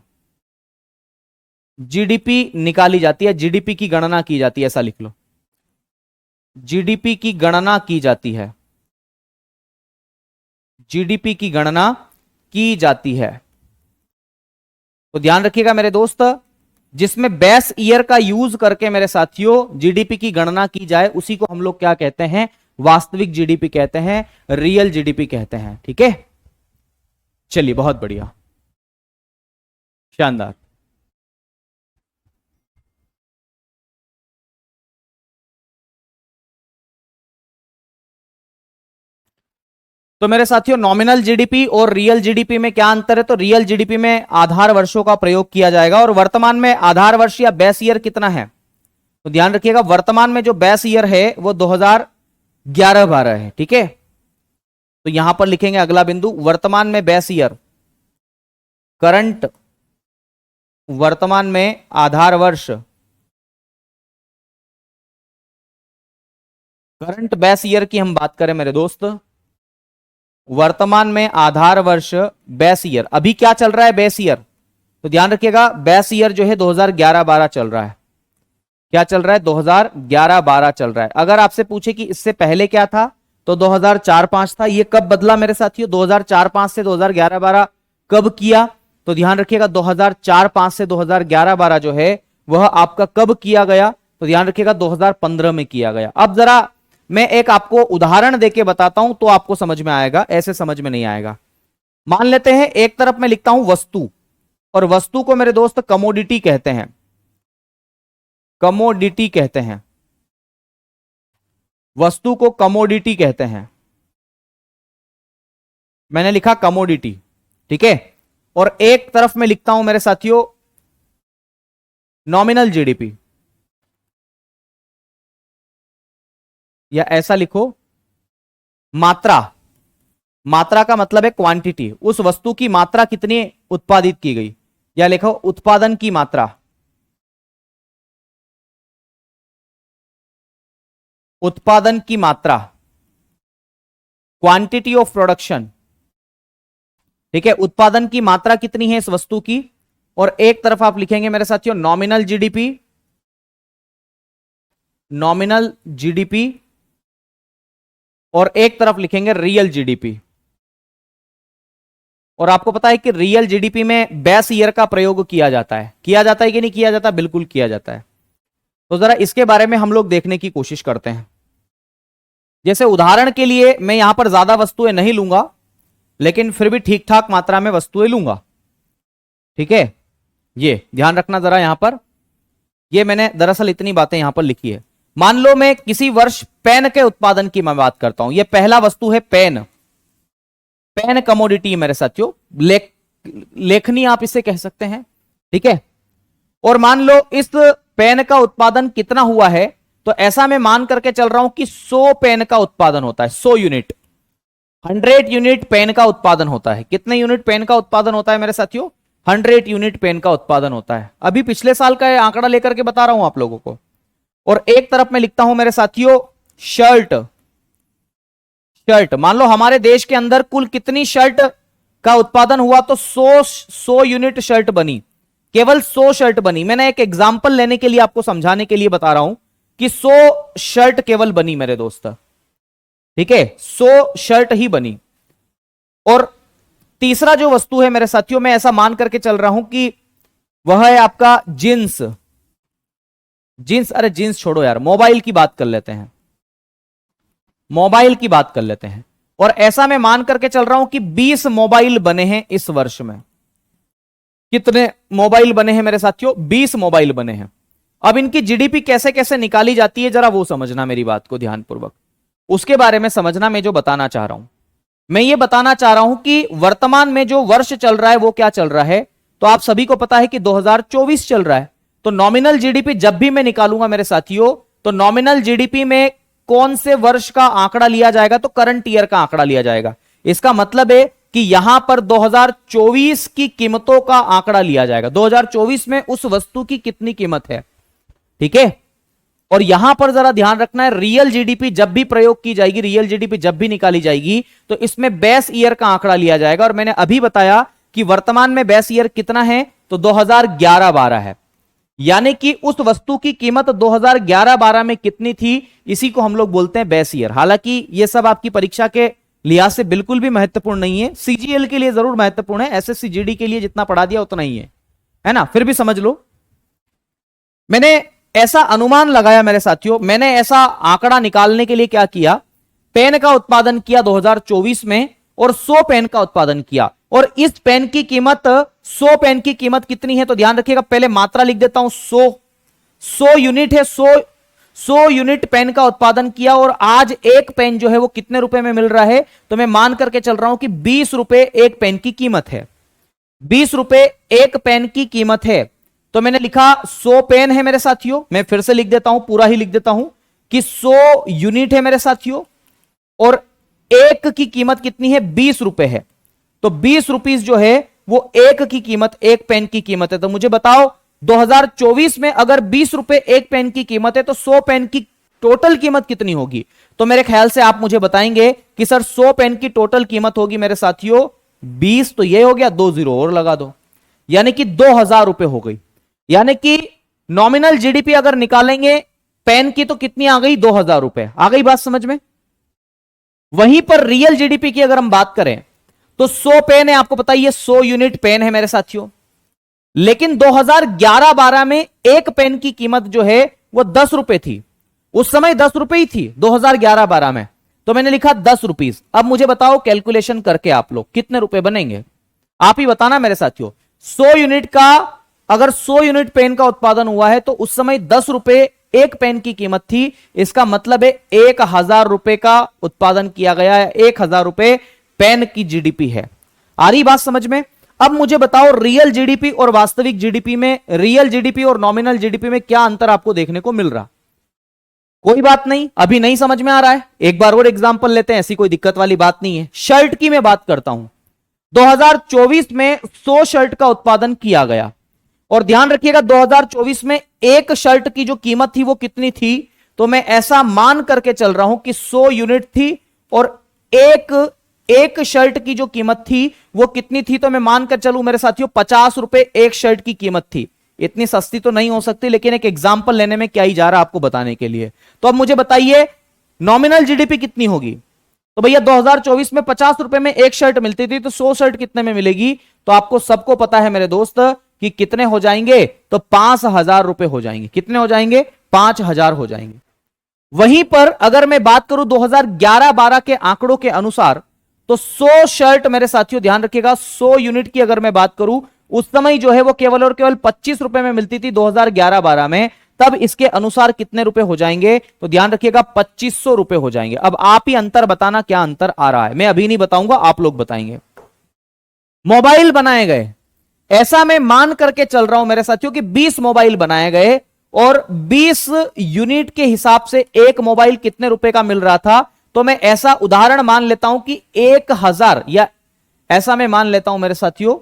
S1: जीडीपी निकाली जाती है, जीडीपी की गणना की जाती है, ऐसा लिख लो, जीडीपी की गणना की जाती है, जीडीपी की गणना की जाती है। तो ध्यान रखिएगा मेरे दोस्त, जिसमें बेस ईयर का यूज करके मेरे साथियों जीडीपी की गणना की जाए उसी को हम लोग क्या कहते हैं, वास्तविक जीडीपी कहते हैं, रियल जीडीपी कहते हैं। ठीक है, चलिए बहुत बढ़िया, शानदार। तो मेरे साथियों नॉमिनल जीडीपी और रियल जीडीपी में क्या अंतर है, तो रियल जीडीपी में आधार वर्षों का प्रयोग किया जाएगा। और वर्तमान में आधार वर्ष या बेस ईयर कितना है, तो ध्यान रखिएगा वर्तमान में जो बेस ईयर है वो 2011-12 है। ठीक है, तो यहां पर लिखेंगे अगला बिंदु, वर्तमान में बेस ईयर, करंट, वर्तमान में आधार वर्ष, करंट बेस ईयर की हम बात करें मेरे दोस्त, वर्तमान में आधार वर्ष बेस ईयर, अभी क्या चल रहा है बेस ईयर, तो ध्यान रखिएगा बेस ईयर जो है 2011-12 चल रहा है। क्या चल रहा है, 2011-12 चल रहा है। अगर आपसे पूछे कि इससे पहले क्या था, तो 2004-5 था। ये कब बदला मेरे साथियों, 2004-5 से 2011-12 कब किया, तो ध्यान रखिएगा 2004-5 से 2011-12 जो है वह आपका कब किया गया, तो ध्यान रखिएगा 2015 में किया गया। अब जरा मैं एक आपको उदाहरण देके बताता हूं तो आपको समझ में आएगा, ऐसे समझ में नहीं आएगा। मान लेते हैं एक तरफ मैं लिखता हूं वस्तु, और वस्तु को मेरे दोस्त कमोडिटी कहते हैं, कमोडिटी कहते हैं, वस्तु को कमोडिटी कहते हैं, मैंने लिखा कमोडिटी। ठीक है, और एक तरफ मैं लिखता हूं मेरे साथियों नॉमिनल जीडीपी, या ऐसा लिखो मात्रा, मात्रा का मतलब है क्वांटिटी, उस वस्तु की मात्रा कितनी उत्पादित की गई, या लिखो उत्पादन की मात्रा, उत्पादन की मात्रा, क्वांटिटी ऑफ प्रोडक्शन, ठीक है, उत्पादन की मात्रा कितनी है इस वस्तु की, और एक तरफ आप लिखेंगे मेरे साथियों नॉमिनल जीडीपी, नॉमिनल जीडीपी, और एक तरफ लिखेंगे रियल जीडीपी। और आपको पता है कि रियल जीडीपी में बेस ईयर का प्रयोग किया जाता है कि नहीं किया जाता? बिल्कुल किया जाता है। तो जरा इसके बारे में हम लोग देखने की कोशिश करते हैं। जैसे उदाहरण के लिए मैं यहां पर ज्यादा वस्तुएं नहीं लूंगा, लेकिन फिर भी ठीक ठाक मात्रा में वस्तुएं लूंगा, ठीक है। ये ध्यान रखना जरा, यहां पर ये मैंने दरअसल इतनी बातें यहां पर लिखी है। मान लो मैं किसी वर्ष पेन के उत्पादन की मैं बात करता हूं, ये पहला वस्तु है पेन, पेन कमोडिटी मेरे साथियों, लेखनी आप इसे कह सकते हैं, ठीक है। और मान लो इस पेन का उत्पादन कितना हुआ है, तो ऐसा मैं मान करके चल रहा हूं कि 100 पेन का उत्पादन होता है, 100 यूनिट, 100 यूनिट पेन का उत्पादन होता है। कितने यूनिट पेन का उत्पादन होता है मेरे साथियों? 100 यूनिट पेन का उत्पादन होता है। अभी पिछले साल का आंकड़ा लेकर के बता रहा हूं आप लोगों को। और एक तरफ मैं लिखता हूं मेरे साथियों शर्ट, शर्ट मान लो हमारे देश के अंदर कुल कितनी शर्ट का उत्पादन हुआ, तो 100 यूनिट शर्ट बनी, केवल 100 शर्ट बनी। मैंने एक एग्जांपल लेने के लिए आपको समझाने के लिए बता रहा हूं कि 100 शर्ट केवल बनी मेरे दोस्त, ठीक है, 100 शर्ट ही बनी। और तीसरा जो वस्तु है मेरे साथियों, मैं ऐसा मान करके चल रहा हूं कि वह है आपका जींस, जींस, अरे जींस छोड़ो यार, मोबाइल की बात कर लेते हैं, मोबाइल की बात कर लेते हैं। और ऐसा मैं मान करके चल रहा हूं कि 20 मोबाइल बने हैं इस वर्ष में। कितने मोबाइल बने हैं मेरे साथियों? 20 मोबाइल बने हैं। अब इनकी जीडीपी कैसे कैसे निकाली जाती है, जरा वो समझना मेरी बात को ध्यानपूर्वक, उसके बारे में समझना। मैं जो बताना चाह रहा हूं, मैं ये बताना चाह रहा हूं कि वर्तमान में जो वर्ष चल रहा है वो क्या चल रहा है, तो आप सभी को पता है कि 2024 चल रहा है। तो नॉमिनल जीडीपी जब भी मैं निकालूंगा मेरे साथियों, तो नॉमिनल जीडीपी में कौन से वर्ष का आंकड़ा लिया जाएगा? तो करंट ईयर का आंकड़ा लिया जाएगा। इसका मतलब है कि यहां पर 2024 की कीमतों का आंकड़ा लिया जाएगा। 2024 में उस वस्तु की कितनी कीमत है, ठीक है। और यहां पर जरा ध्यान रखना है, रियल जीडीपी जब भी प्रयोग की जाएगी, रियल जीडीपी जब भी निकाली जाएगी, तो इसमें बेस ईयर का आंकड़ा लिया जाएगा। और मैंने अभी बताया कि वर्तमान में बेस ईयर कितना है, तो 2011-12 है। यानी कि उस वस्तु की कीमत 2011-12 में कितनी थी, इसी को हम लोग बोलते हैं बेस ईयर। हालांकि यह सब आपकी परीक्षा के लिहाज से बिल्कुल भी महत्वपूर्ण नहीं है, सीजीएल के लिए जरूर महत्वपूर्ण है, एसएससी जीडी के लिए जितना पढ़ा दिया उतना ही है ना, फिर भी समझ लो। मैंने ऐसा अनुमान लगाया मेरे साथियों, मैंने ऐसा आंकड़ा निकालने के लिए क्या किया, पेन का उत्पादन किया 2024 में और 100 पेन का उत्पादन किया। और इस पेन की कीमत, 100 पेन की कीमत कितनी है, तो ध्यान रखिएगा, पहले मात्रा लिख देता हूं, 100 यूनिट है, 100 यूनिट पेन का उत्पादन किया। और आज एक पेन जो है वो कितने रुपए में मिल रहा है, तो मैं मान करके चल रहा हूं कि 20 रुपए एक पेन की कीमत है, 20 रुपए एक पेन की कीमत है। तो मैंने लिखा 100 पेन है मेरे साथियों, मैं फिर से लिख देता हूं, पूरा ही लिख देता हूं कि 100 यूनिट है मेरे साथियों, और एक की कीमत कितनी है, 20 रुपए है। तो 20 रुपीस जो है वो एक की कीमत, एक पेन की कीमत है। तो मुझे बताओ 2024 में अगर 20 रुपए एक पेन की कीमत है, तो 100 पेन की टोटल कीमत कितनी होगी? तो मेरे ख्याल से आप मुझे बताएंगे कि सर 100 पेन की टोटल कीमत होगी मेरे साथियों 20, तो ये हो गया, 2 जीरो और लगा दो, यानी कि 2000 रुपए हो गई। यानी कि नॉमिनल जीडीपी अगर निकालेंगे पेन की तो कितनी आ गई, 2000 रुपए आ गई, बात समझ में। वहीं पर रियल जीडीपी की अगर हम बात करें तो 100 पेन है, आपको पता ही है 100 यूनिट पेन है मेरे साथियों, लेकिन 2011-12 में एक पेन की कीमत जो है वो 10 रुपए थी, उस समय 10 रुपए ही थी 2011-12 में। तो मैंने लिखा 10 रुपीस। अब मुझे बताओ कैलकुलेशन करके आप लोग कितने रुपए बनेंगे, आप ही बताना मेरे साथियों। 100 यूनिट का, अगर 100 यूनिट पेन का उत्पादन हुआ है तो उस समय 10 रुपए एक पेन की कीमत थी, इसका मतलब है 1000 रुपए का उत्पादन किया गया है, 1000 रुपए पेन की जीडीपी है। आ रही बात समझ में? अब मुझे बताओ रियल जीडीपी और वास्तविक जीडीपी में, रियल जीडीपी और नॉमिनल जीडीपी में क्या अंतर आपको देखने को मिल रहा? कोई बात नहीं, अभी नहीं समझ में आ रहा है, एक बार और एग्जांपल लेते हैं, ऐसी कोई दिक्कत वाली बात नहीं है। शर्ट की मैं बात करता हूं, 2024 में 100 शर्ट का उत्पादन किया गया, और ध्यान रखिएगा 2024 में एक शर्ट की जो कीमत थी वो कितनी थी, तो मैं ऐसा मान करके चल रहा हूं कि 100 यूनिट थी और एक शर्ट की जो कीमत थी वो कितनी थी, तो मैं मानकर चलूं मेरे साथियों 50 रुपए एक शर्ट की कीमत थी। इतनी सस्ती तो नहीं हो सकती, लेकिन एक एग्जांपल लेने में क्या ही जा रहा आपको बताने के लिए। तो अब मुझे बताइए नॉमिनल जीडीपी कितनी होगी। तो भैया 2024 में 50 रुपए में एक शर्ट मिलती थी, तो 100 शर्ट कितने में मिलेगी, तो आपको सबको पता है मेरे दोस्त कि कितने हो जाएंगे, तो 5,000 रुपए हो जाएंगे। कितने हो जाएंगे, 5,000 हो जाएंगे। वहीं पर अगर मैं बात करूं 2011-12 के आंकड़ों के अनुसार, तो 100 शर्ट मेरे साथियों ध्यान रखिएगा, 100 यूनिट की अगर मैं बात करूं, उस समय जो है वो केवल और केवल 25 रुपए में मिलती थी 2011-12 में। तब इसके अनुसार कितने रुपए हो जाएंगे, तो ध्यान रखिएगा 2500 रुपए हो जाएंगे। अब आप ही अंतर बताना क्या अंतर आ रहा है, मैं अभी नहीं बताऊंगा, आप लोग बताएंगे। मोबाइल बनाए गए, ऐसा मैं मान करके चल रहा हूं मेरे साथियों कि 20 मोबाइल बनाए गए और 20 यूनिट के हिसाब से एक मोबाइल कितने रुपए का मिल रहा था। तो मैं ऐसा उदाहरण मान लेता हूं कि 1000, या ऐसा मैं मान लेता हूं मेरे साथियों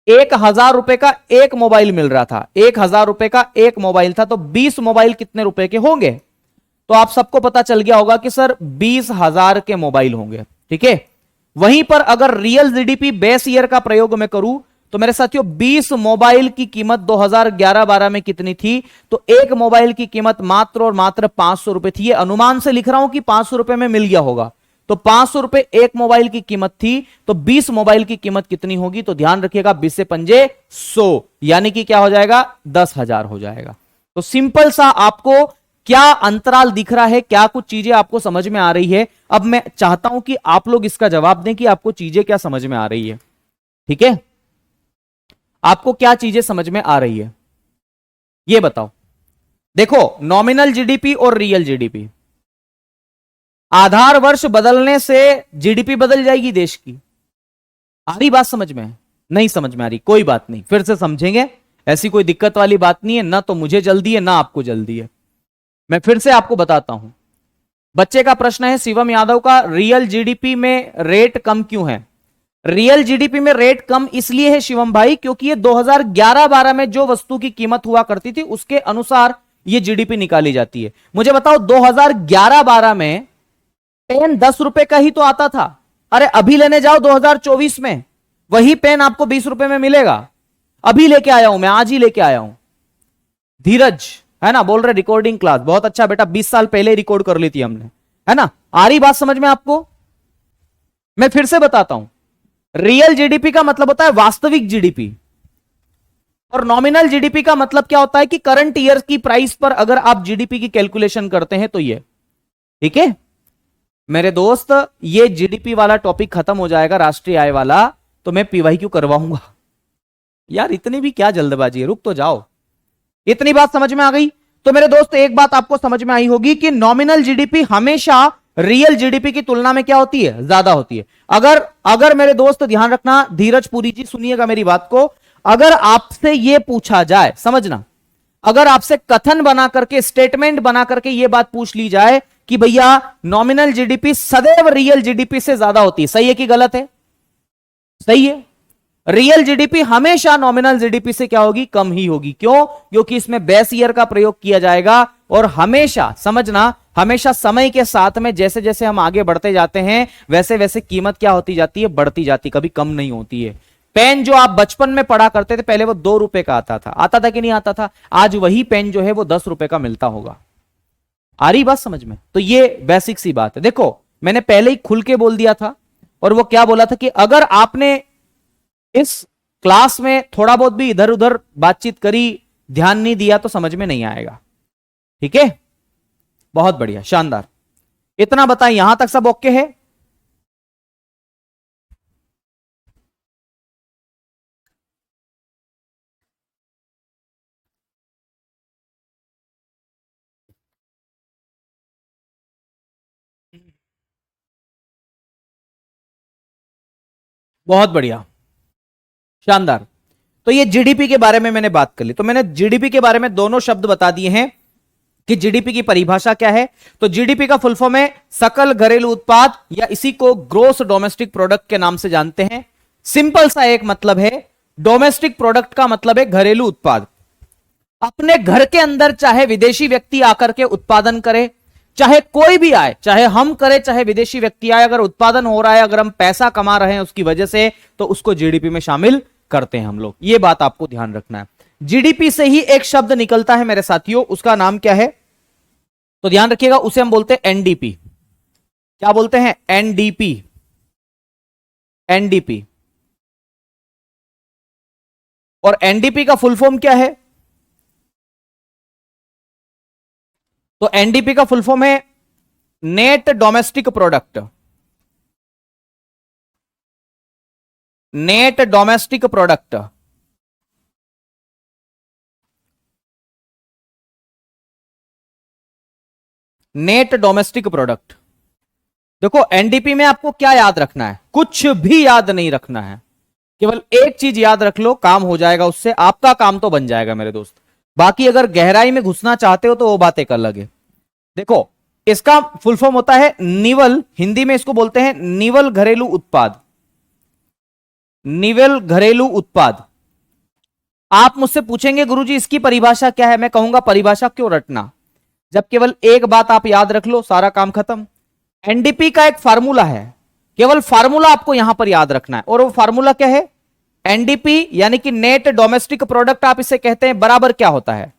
S1: 1000 रुपए का एक मोबाइल मिल रहा था। 1000 रुपए का एक मोबाइल था, तो 20 मोबाइल कितने रुपए के होंगे, तो आप सबको पता चल गया होगा कि सर 20,000 के मोबाइल होंगे। ठीक है, वहीं पर अगर रियल जीडीपी बेस ईयर का प्रयोग मैं करूं, तो मेरे साथियों 20 मोबाइल की कीमत 2011-12 में कितनी थी, तो एक मोबाइल की कीमत मात्र और मात्र 500 रुपए थी। ये अनुमान से लिख रहा हूं कि 500 रुपए में मिल गया होगा, तो 500 रुपए एक मोबाइल की कीमत थी, तो 20 मोबाइल की कीमत कितनी होगी, तो ध्यान रखिएगा 20 से पंजे 100, यानी कि क्या हो जाएगा, 10,000 हो जाएगा। तो सिंपल सा आपको क्या अंतराल दिख रहा है, क्या कुछ चीजें आपको समझ में आ रही है। अब मैं चाहता हूं कि आप लोग इसका जवाब दें कि आपको चीजें क्या समझ में आ रही है। ठीक है, आपको क्या चीजें समझ में आ रही है ये बताओ। देखो, नॉमिनल जीडीपी और रियल जीडीपी, आधार वर्ष बदलने से जीडीपी बदल जाएगी देश की। आ रही बात समझ में, नहीं समझ में आ रही, कोई बात नहीं, फिर से समझेंगे, ऐसी कोई दिक्कत वाली बात नहीं है, ना तो मुझे जल्दी है ना आपको जल्दी है। मैं फिर से आपको बताता हूं। बच्चे का प्रश्न है शिवम यादव का, रियल जीडीपी में रेट कम क्यों है। रियल जीडीपी में रेट कम इसलिए है शिवम भाई, क्योंकि ये 2011-12 में जो वस्तु की कीमत हुआ करती थी उसके अनुसार ये जीडीपी निकाली जाती है। मुझे बताओ 2011-12 में पेन 10 रुपए का ही तो आता था। अरे अभी लेने जाओ 2024 में, वही पेन आपको 20 रुपए में मिलेगा। अभी लेके आया हूं मैं, आज ही लेके आया हूं। धीरज है ना, बोल रहे रिकॉर्डिंग क्लास, बहुत अच्छा बेटा, 20 साल पहले रिकॉर्ड कर ली थी हमने, है ना। आ रही बात समझ में आपको। मैं फिर से बताता हूं, रियल जीडीपी का मतलब होता है वास्तविक जीडीपी, और नॉमिनल जीडीपी का मतलब क्या होता है कि करंट ईयर की प्राइस पर अगर आप जीडीपी की कैलकुलेशन करते हैं तो ये। ठीक है मेरे दोस्त, ये जीडीपी वाला टॉपिक खत्म हो जाएगा, राष्ट्रीय आय वाला, तो मैं पीवाईक्यू करवाऊंगा। यार इतनी भी क्या जल्दबाजी है, रुक तो जाओ। इतनी बात समझ में आ गई। तो मेरे दोस्त एक बात आपको समझ में आई होगी कि नॉमिनल जीडीपी हमेशा रियल जीडीपी की तुलना में क्या होती है, ज्यादा होती है। अगर मेरे दोस्त ध्यान रखना, धीरज पुरी जी सुनिएगा मेरी बात को, अगर आपसे यह पूछा जाए, समझना, अगर आपसे कथन बना करके, स्टेटमेंट बना करके यह बात पूछ ली जाए कि भैया नॉमिनल जीडीपी सदैव रियल जीडीपी से ज्यादा होती है, सही है कि गलत है, सही है। रियल जीडीपी हमेशा नॉमिनल जीडीपी से क्या होगी, कम ही होगी। क्यों, क्योंकि इसमें बेस ईयर का प्रयोग किया जाएगा, और हमेशा समझना, हमेशा समय के साथ में जैसे जैसे हम आगे बढ़ते जाते हैं वैसे वैसे कीमत क्या होती जाती है, बढ़ती जाती, कभी कम नहीं होती है। पेन जो आप बचपन में पढ़ा करते थे पहले, वो 2 रुपए का आता था कि नहीं आता था, आज वही पेन जो है वो 10 रुपए का मिलता होगा। आ रही बात समझ में। तो ये बेसिक सी बात है। देखो मैंने पहले ही खुल के बोल दिया था, और वो क्या बोला था कि अगर आपने इस क्लास में थोड़ा बहुत भी इधर उधर बातचीत करी, ध्यान नहीं दिया, तो समझ में नहीं आएगा। ठीक है, बहुत बढ़िया, शानदार। इतना बताएं, यहां तक सब ओके है। बहुत बढ़िया, शानदार। तो ये जीडीपी के बारे में मैंने बात कर ली। तो मैंने जीडीपी के बारे में दोनों शब्द बता दिए हैं कि जीडीपी की परिभाषा क्या है। तो जीडीपी का फुल फॉर्म है सकल घरेलू उत्पाद, या इसी को ग्रोस डोमेस्टिक प्रोडक्ट के नाम से जानते हैं। सिंपल सा एक मतलब है, डोमेस्टिक प्रोडक्ट का मतलब है घरेलू उत्पाद। अपने घर के अंदर चाहे विदेशी व्यक्ति आकर के उत्पादन करे, चाहे कोई भी आए, चाहे हम करें चाहे विदेशी व्यक्ति आए, अगर उत्पादन हो रहा है, अगर हम पैसा कमा रहे हैं उसकी वजह से, तो उसको जीडीपी में शामिल करते हैं हम लोग। ये बात आपको ध्यान रखना है। जीडीपी से ही एक शब्द निकलता है मेरे साथियों, उसका नाम क्या है? तो ध्यान रखिएगा, उसे हम बोलते हैं एनडीपी। क्या बोलते हैं? एनडीपी। एनडीपी। और एनडीपी का फुल फॉर्म क्या है? तो एनडीपी का फुल फॉर्म है net domestic product. Net domestic product. Net domestic product. देखो एनडीपी में आपको क्या याद रखना है? कुछ भी याद नहीं रखना है, केवल एक चीज याद रख लो, काम हो जाएगा उससे, आपका काम तो बन जाएगा मेरे दोस्त। बाकी अगर गहराई में घुसना चाहते हो तो वो बात एक अलग है। देखो इसका फुल फॉर्म होता है निवल, हिंदी में इसको बोलते हैं निवल घरेलू उत्पाद। निवल घरेलू उत्पाद। आप मुझसे पूछेंगे गुरुजी इसकी परिभाषा क्या है? मैं कहूंगा परिभाषा क्यों रटना, जब केवल एक बात आप याद रख लो सारा काम खत्म। एनडीपी का एक फार्मूला है, केवल फार्मूला आपको यहां पर याद रखना है, और वो फार्मूला क्या है? एनडीपी यानी कि नेट डोमेस्टिक प्रोडक्ट आप इसे कहते हैं, बराबर क्या होता है?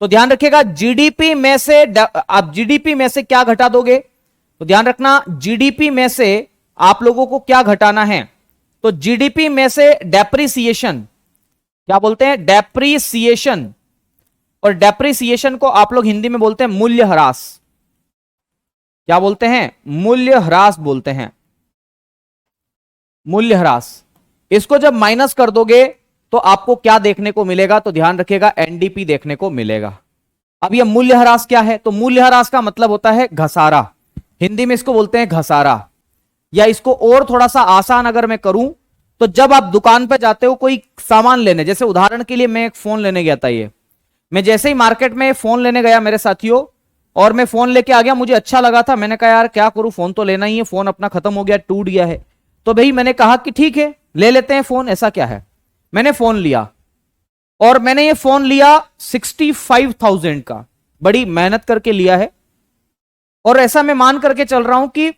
S1: तो ध्यान रखिएगा, जीडीपी में से आप जीडीपी में से क्या घटा दोगे? तो ध्यान रखना, जीडीपी में से आप लोगों को क्या घटाना है? तो जीडीपी में से डेप्रिसिएशन, क्या बोलते हैं? डेप्रिसिएशन। और डेप्रिसिएशन को आप लोग हिंदी में बोलते हैं मूल्य ह्रास। क्या बोलते हैं? मूल्य ह्रास बोलते हैं। मूल्य ह्रास। इसको जब माइनस कर दोगे तो आपको क्या देखने को मिलेगा? तो ध्यान रखिएगा, एनडीपी देखने को मिलेगा। अब यह मूल्य ह्रास क्या है? तो मूल्य ह्रास का मतलब होता है घसारा, हिंदी में इसको बोलते हैं घसारा। या इसको और थोड़ा सा आसान अगर मैं करूं, तो जब आप दुकान पर जाते हो कोई सामान लेने, जैसे उदाहरण के लिए मैं एक फोन लेने गया था, ये मैं जैसे ही मार्केट में फोन लेने गया मेरे साथियों, और मैं फोन लेके आ गया, मुझे अच्छा लगा था, मैंने कहा यार क्या करूं, फोन तो लेना ही है, फोन अपना खत्म हो गया, टूट गया है। तो भाई मैंने कहा कि ठीक है ले लेते हैं फोन, ऐसा क्या है। मैंने फोन लिया, और मैंने ये फोन लिया 65,000 का, बड़ी मेहनत करके लिया है, और ऐसा मैं मान करके चल रहा हूं कि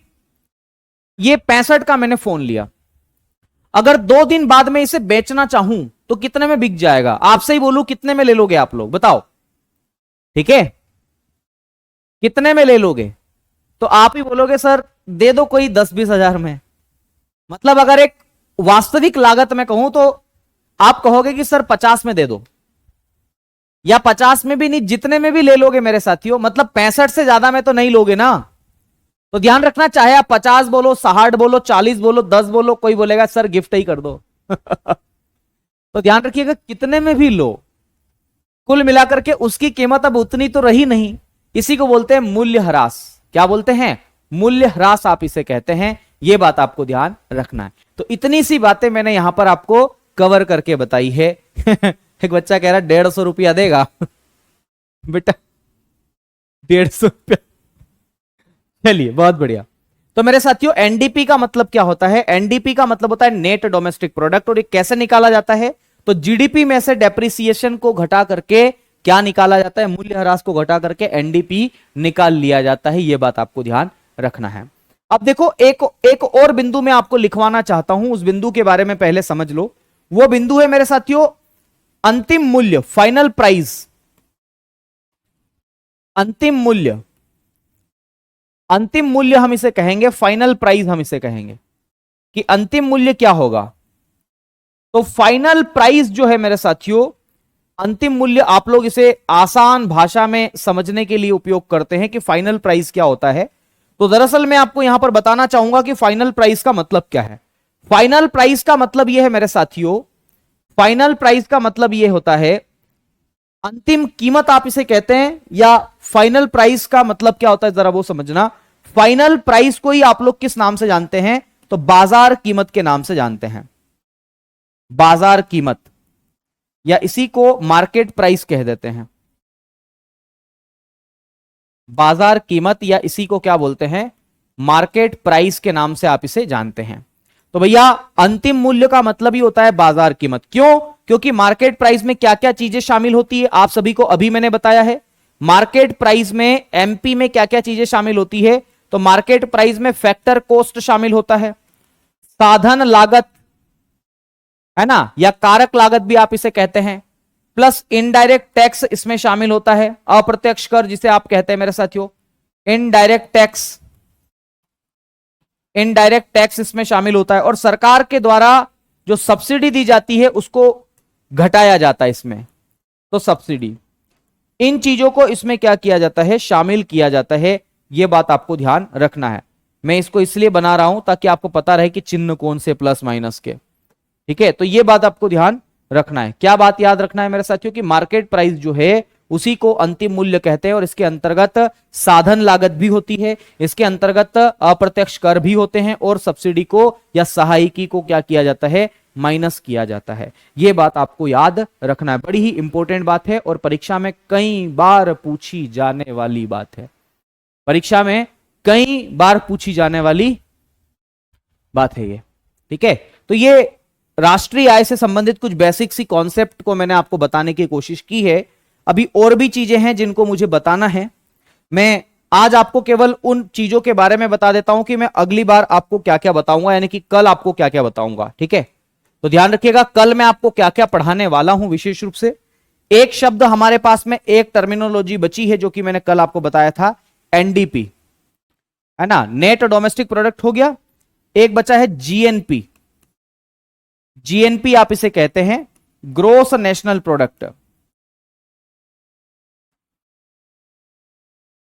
S1: ये 65 का मैंने फोन लिया। अगर 2 दिन बाद में इसे बेचना चाहूं तो कितने में बिक जाएगा? आपसे ही बोलूं कितने में ले लोगे आप लोग, बताओ? ठीक है, कितने में ले लोगे? तो आप ही बोलोगे सर दे दो कोई 10-20 हजार में। मतलब अगर एक वास्तविक लागत में कहूं तो आप कहोगे कि सर 50 में दे दो, या 50 में भी नहीं, जितने में भी ले लोगे मेरे साथियों, मतलब 65 से ज्यादा में तो नहीं लोगे ना। तो ध्यान रखना, चाहे आप 50 बोलो, 60 बोलो, 40 बोलो, 10 बोलो, कोई बोलेगा सर गिफ्ट ही कर दो। तो ध्यान रखिएगा कितने में भी लो, कुल मिलाकर के उसकी कीमत अब उतनी तो रही नहीं। इसी को बोलते हैं मूल्य ह्रास। क्या बोलते हैं? मूल्य ह्रास आप इसे कहते हैं। यह बात आपको ध्यान रखना है। तो इतनी सी बातें मैंने यहां पर आपको कवर करके बताई है। एक बच्चा कह रहा 150 रुपया देगा। बेटा 150 रुपया, चलिए बहुत बढ़िया। तो मेरे साथियों एनडीपी का मतलब क्या होता है? एनडीपी का मतलब होता है नेट डोमेस्टिक प्रोडक्ट। और ये कैसे निकाला जाता है? तो जीडीपी में से डेप्रिसिएशन को घटा करके क्या निकाला जाता है? मूल्यह्रास को घटा करके एनडीपी निकाल लिया जाता है। यह बात आपको ध्यान रखना है। अब देखो एक और बिंदु मैं आपको लिखवाना चाहता हूं, उस बिंदु के बारे में पहले समझ लो। वो बिंदु है मेरे साथियों अंतिम मूल्य, फाइनल प्राइस। अंतिम मूल्य, अंतिम मूल्य हम इसे कहेंगे, फाइनल प्राइस हम इसे कहेंगे कि अंतिम मूल्य क्या होगा। तो फाइनल प्राइस जो है मेरे साथियों, अंतिम मूल्य, आप लोग इसे आसान भाषा में समझने के लिए उपयोग करते हैं कि फाइनल प्राइस क्या होता है। तो दरअसल मैं आपको यहां पर बताना चाहूंगा कि फाइनल प्राइस का मतलब क्या है। फाइनल प्राइस का मतलब यह है मेरे साथियों, फाइनल प्राइस का मतलब यह होता है अंतिम कीमत आप इसे कहते हैं, या फाइनल प्राइस का मतलब क्या होता है जरा वो समझना। फाइनल प्राइस को ही आप लोग किस नाम से जानते हैं? तो बाजार कीमत के नाम से जानते हैं। बाजार कीमत, या इसी को मार्केट प्राइस कह देते हैं। बाजार कीमत, या इसी को क्या बोलते हैं? मार्केट प्राइस के नाम से आप इसे जानते हैं। तो भैया अंतिम मूल्य का मतलब ही होता है बाजार कीमत। क्यों? क्योंकि मार्केट प्राइस में क्या क्या चीजें शामिल होती है आप सभी को अभी मैंने बताया है। मार्केट प्राइस में एमपी में क्या क्या चीजें शामिल होती है, तो मार्केट प्राइस में फैक्टर कॉस्ट शामिल होता है, साधन लागत है ना, या कारक लागत भी आप इसे कहते हैं, प्लस इनडायरेक्ट टैक्स इसमें शामिल होता है, अप्रत्यक्ष कर जिसे आप कहते हैं मेरे साथियों, इनडायरेक्ट टैक्स, इनडायरेक्ट टैक्स इसमें शामिल होता है, और सरकार के द्वारा जो सब्सिडी दी जाती है उसको घटाया जाता है इसमें, तो सब्सिडी, इन चीजों को इसमें क्या किया जाता है, शामिल किया जाता है। यह बात आपको ध्यान रखना है। मैं इसको इसलिए बना रहा हूं ताकि आपको पता रहे कि चिन्ह कौन से प्लस माइनस के, ठीक है। तो यह बात आपको ध्यान रखना है। क्या बात याद रखना है मेरे साथियों कि मार्केट प्राइस जो है उसी को अंतिम मूल्य कहते हैं, और इसके अंतर्गत साधन लागत भी होती है, इसके अंतर्गत अप्रत्यक्ष कर भी होते हैं, और सब्सिडी को या सहायिकी को क्या किया जाता है, माइनस किया जाता है। यह बात आपको याद रखना है, बड़ी ही इंपॉर्टेंट बात है और परीक्षा में कई बार पूछी जाने वाली बात है, परीक्षा में कई बार पूछी जाने वाली बात है ये, ठीक है। तो ये राष्ट्रीय आय से संबंधित कुछ बेसिक सी कॉन्सेप्ट को मैंने आपको बताने की कोशिश की है। अभी और भी चीजें हैं जिनको मुझे बताना है। मैं आज आपको केवल उन चीजों के बारे में बता देता हूं कि मैं अगली बार आपको क्या क्या बताऊंगा, यानी कि कल आपको क्या क्या बताऊंगा, ठीक है। तो ध्यान रखिएगा कल मैं आपको क्या क्या पढ़ाने वाला हूं विशेष रूप से। एक शब्द हमारे पास में, एक टर्मिनोलॉजी बची है जो कि मैंने कल आपको बताया था, एनडीपी है ना, नेट डोमेस्टिक प्रोडक्ट हो गया। एक बचा है जीएनपी, जीएनपी आप इसे कहते हैं gross national product,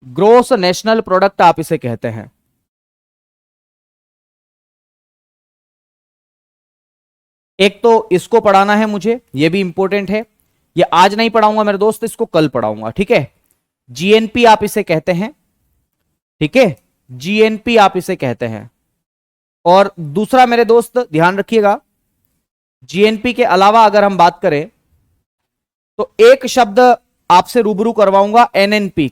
S1: gross national product आप इसे कहते हैं। एक तो इसको पढ़ाना है मुझे, यह भी इंपॉर्टेंट है, ये आज नहीं पढ़ाऊंगा मेरे दोस्त, इसको कल पढ़ाऊंगा, ठीक है। जीएनपी आप इसे कहते हैं, ठीक है, जीएनपी आप इसे कहते हैं। और दूसरा मेरे दोस्त ध्यान रखिएगा, जीएनपी के अलावा अगर हम बात करें तो एक शब्द आपसे रूबरू करवाऊंगा, एनएनपी।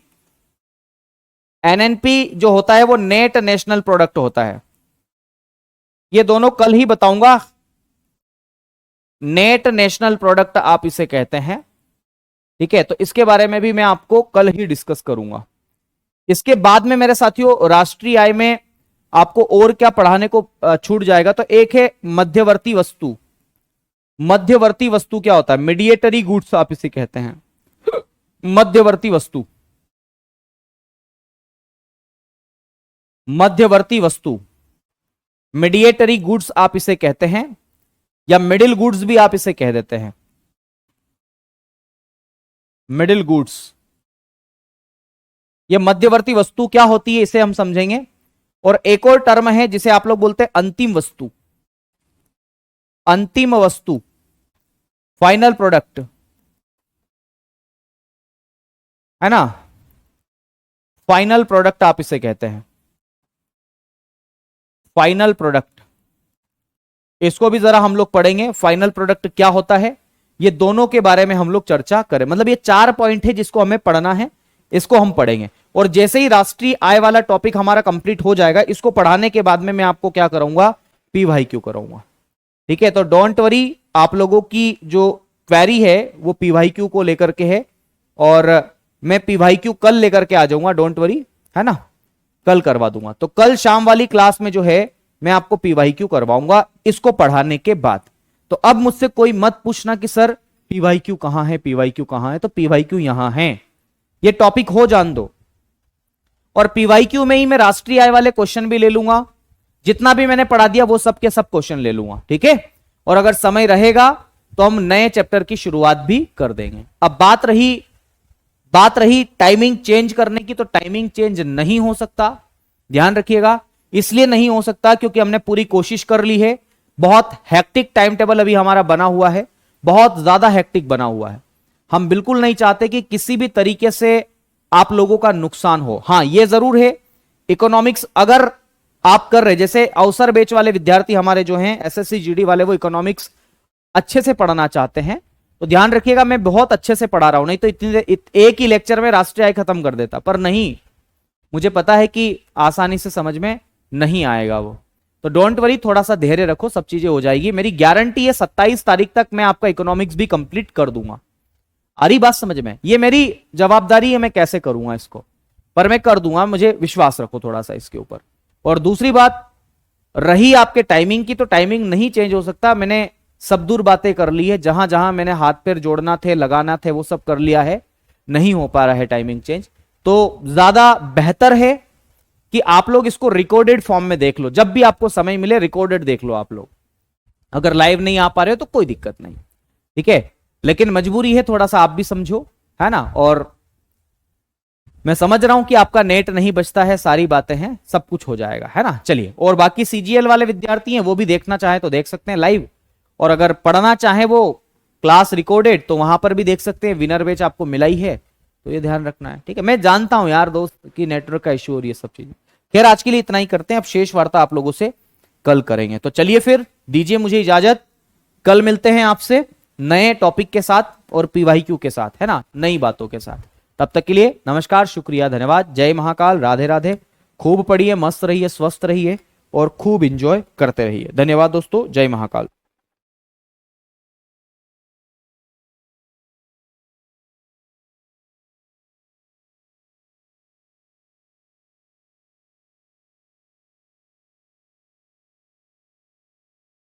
S1: एनएनपी जो होता है वो नेट नेशनल प्रोडक्ट होता है। ये दोनों कल ही बताऊंगा। नेट नेशनल प्रोडक्ट आप इसे कहते हैं, ठीक है। तो इसके बारे में भी मैं आपको कल ही डिस्कस करूंगा। इसके बाद में मेरे साथियों राष्ट्रीय आय में आपको और क्या पढ़ाने को छूट जाएगा, तो एक है मध्यवर्ती वस्तु। मध्यवर्ती वस्तु क्या होता है, मीडिएटरी गुड्स आप इसे कहते हैं, मध्यवर्ती वस्तु, मध्यवर्ती वस्तु, मीडिएटरी गुड्स आप इसे कहते हैं, या मिडिल गुड्स भी आप इसे कह देते हैं, मिडिल गुड्स। ये मध्यवर्ती वस्तु क्या होती है इसे हम समझेंगे। और एक और टर्म है जिसे आप लोग बोलते हैं अंतिम वस्तु, अंतिम वस्तु, फाइनल प्रोडक्ट, है ना, फाइनल प्रोडक्ट आप इसे कहते हैं, फाइनल प्रोडक्ट। इसको भी जरा हम लोग पढ़ेंगे, फाइनल प्रोडक्ट क्या होता है, ये दोनों के बारे में हम लोग चर्चा करें। मतलब ये 4 पॉइंट है जिसको हमें पढ़ना है, इसको हम पढ़ेंगे। और जैसे ही राष्ट्रीय आय वाला टॉपिक हमारा कंप्लीट हो जाएगा, इसको पढ़ाने के बाद में मैं आपको क्या कराऊंगा, पीवाईक्यू कराऊंगा, ठीक है। तो डोंट वरी, आप लोगों की जो क्वेरी है वो पीवाईक्यू को लेकर के है, और मैं पीवाईक्यू कल लेकर के आ जाऊंगा, डोंट वरी, है ना, कल करवा दूंगा। तो कल शाम वाली क्लास में जो है मैं आपको पीवाईक्यू करवाऊंगा इसको पढ़ाने के बाद। तो अब मुझसे कोई मत पूछना कि सर पीवाईक्यू कहां है, पीवाईक्यू कहां है, तो पीवाईक्यू यहां है, ये टॉपिक हो जान दो। और पीवाईक्यू में ही मैं राष्ट्रीय आय वाले क्वेश्चन भी ले लूंगा, जितना भी मैंने पढ़ा दिया वो सब के सब क्वेश्चन ले लूंगा, ठीक है। और अगर समय रहेगा तो हम नए चैप्टर की शुरुआत भी कर देंगे। अब बात रही टाइमिंग चेंज करने की, तो टाइमिंग चेंज नहीं हो सकता, ध्यान रखिएगा। इसलिए नहीं हो सकता क्योंकि हमने पूरी कोशिश कर ली है। बहुत हेक्टिक टाइम टेबल अभी हमारा बना हुआ है, बहुत ज्यादा हेक्टिक बना हुआ है। हम बिल्कुल नहीं चाहते कि किसी भी तरीके से आप लोगों का नुकसान हो। हां ये जरूर है, इकोनॉमिक्स अगर आप कर रहे, जैसे अवसर बेच वाले विद्यार्थी हमारे जो हैं, एसएससी जीडी वाले, वो इकोनॉमिक्स अच्छे से पढ़ना चाहते हैं, तो ध्यान रखिएगा मैं बहुत अच्छे से पढ़ा रहा हूं। नहीं तो एक ही लेक्चर में राष्ट्रीय आय खत्म कर देता, पर नहीं, मुझे पता है कि आसानी से समझ में नहीं आएगा वो। तो डोंट वरी, थोड़ा सा धैर्य रखो, सब चीजें हो जाएगी। मेरी गारंटी है 27 तारीख तक मैं आपका इकोनॉमिक्स भी कंप्लीट कर दूंगा। आ रही बात समझ में? ये मेरी जवाबदारी है, मैं कैसे करूंगा इसको, पर मैं कर दूंगा, मुझे विश्वास रखो थोड़ा सा इसके ऊपर। और दूसरी बात रही आपके टाइमिंग की, तो टाइमिंग नहीं चेंज हो सकता। मैंने सब दूर बातें कर ली है, जहां जहां मैंने हाथ पैर जोड़ना थे, लगाना थे, वो सब कर लिया है, नहीं हो पा रहा है टाइमिंग चेंज। तो ज्यादा बेहतर है कि आप लोग इसको रिकॉर्डेड फॉर्म में देख लो, जब भी आपको समय मिले रिकॉर्डेड देख लो आप लोग। अगर लाइव नहीं आ पा रहे हो तो कोई दिक्कत नहीं, ठीक है, लेकिन मजबूरी है, थोड़ा सा आप भी समझो, है ना। और मैं समझ रहा हूं कि आपका नेट नहीं बचता है, सारी बातें हैं, सब कुछ हो जाएगा, है ना। चलिए, और बाकी सीजीएल वाले विद्यार्थी हैं वो भी देखना चाहे तो देख सकते हैं लाइव, और अगर पढ़ना चाहे वो क्लास रिकॉर्डेड तो वहां पर भी देख सकते हैं। विनर बैच आपको मिला ही है, तो ये ध्यान रखना है, ठीक है। मैं जानता हूं यार दोस्त कि नेटवर्क का इश्यू और ये सब चीजें। खैर आज के लिए इतना ही करते हैं, अब शेष वार्ता आप लोगों से कल करेंगे। तो चलिए फिर दीजिए मुझे इजाजत, कल मिलते हैं आपसे नए टॉपिक के साथ और पीवाईक्यू के साथ, है ना, नई बातों के साथ। तब तक के लिए नमस्कार, शुक्रिया, धन्यवाद, जय महाकाल, राधे राधे। खूब पढ़िए, मस्त रहिए, स्वस्थ रहिए और खूब इंजॉय करते रहिए। धन्यवाद दोस्तों, जय महाकाल।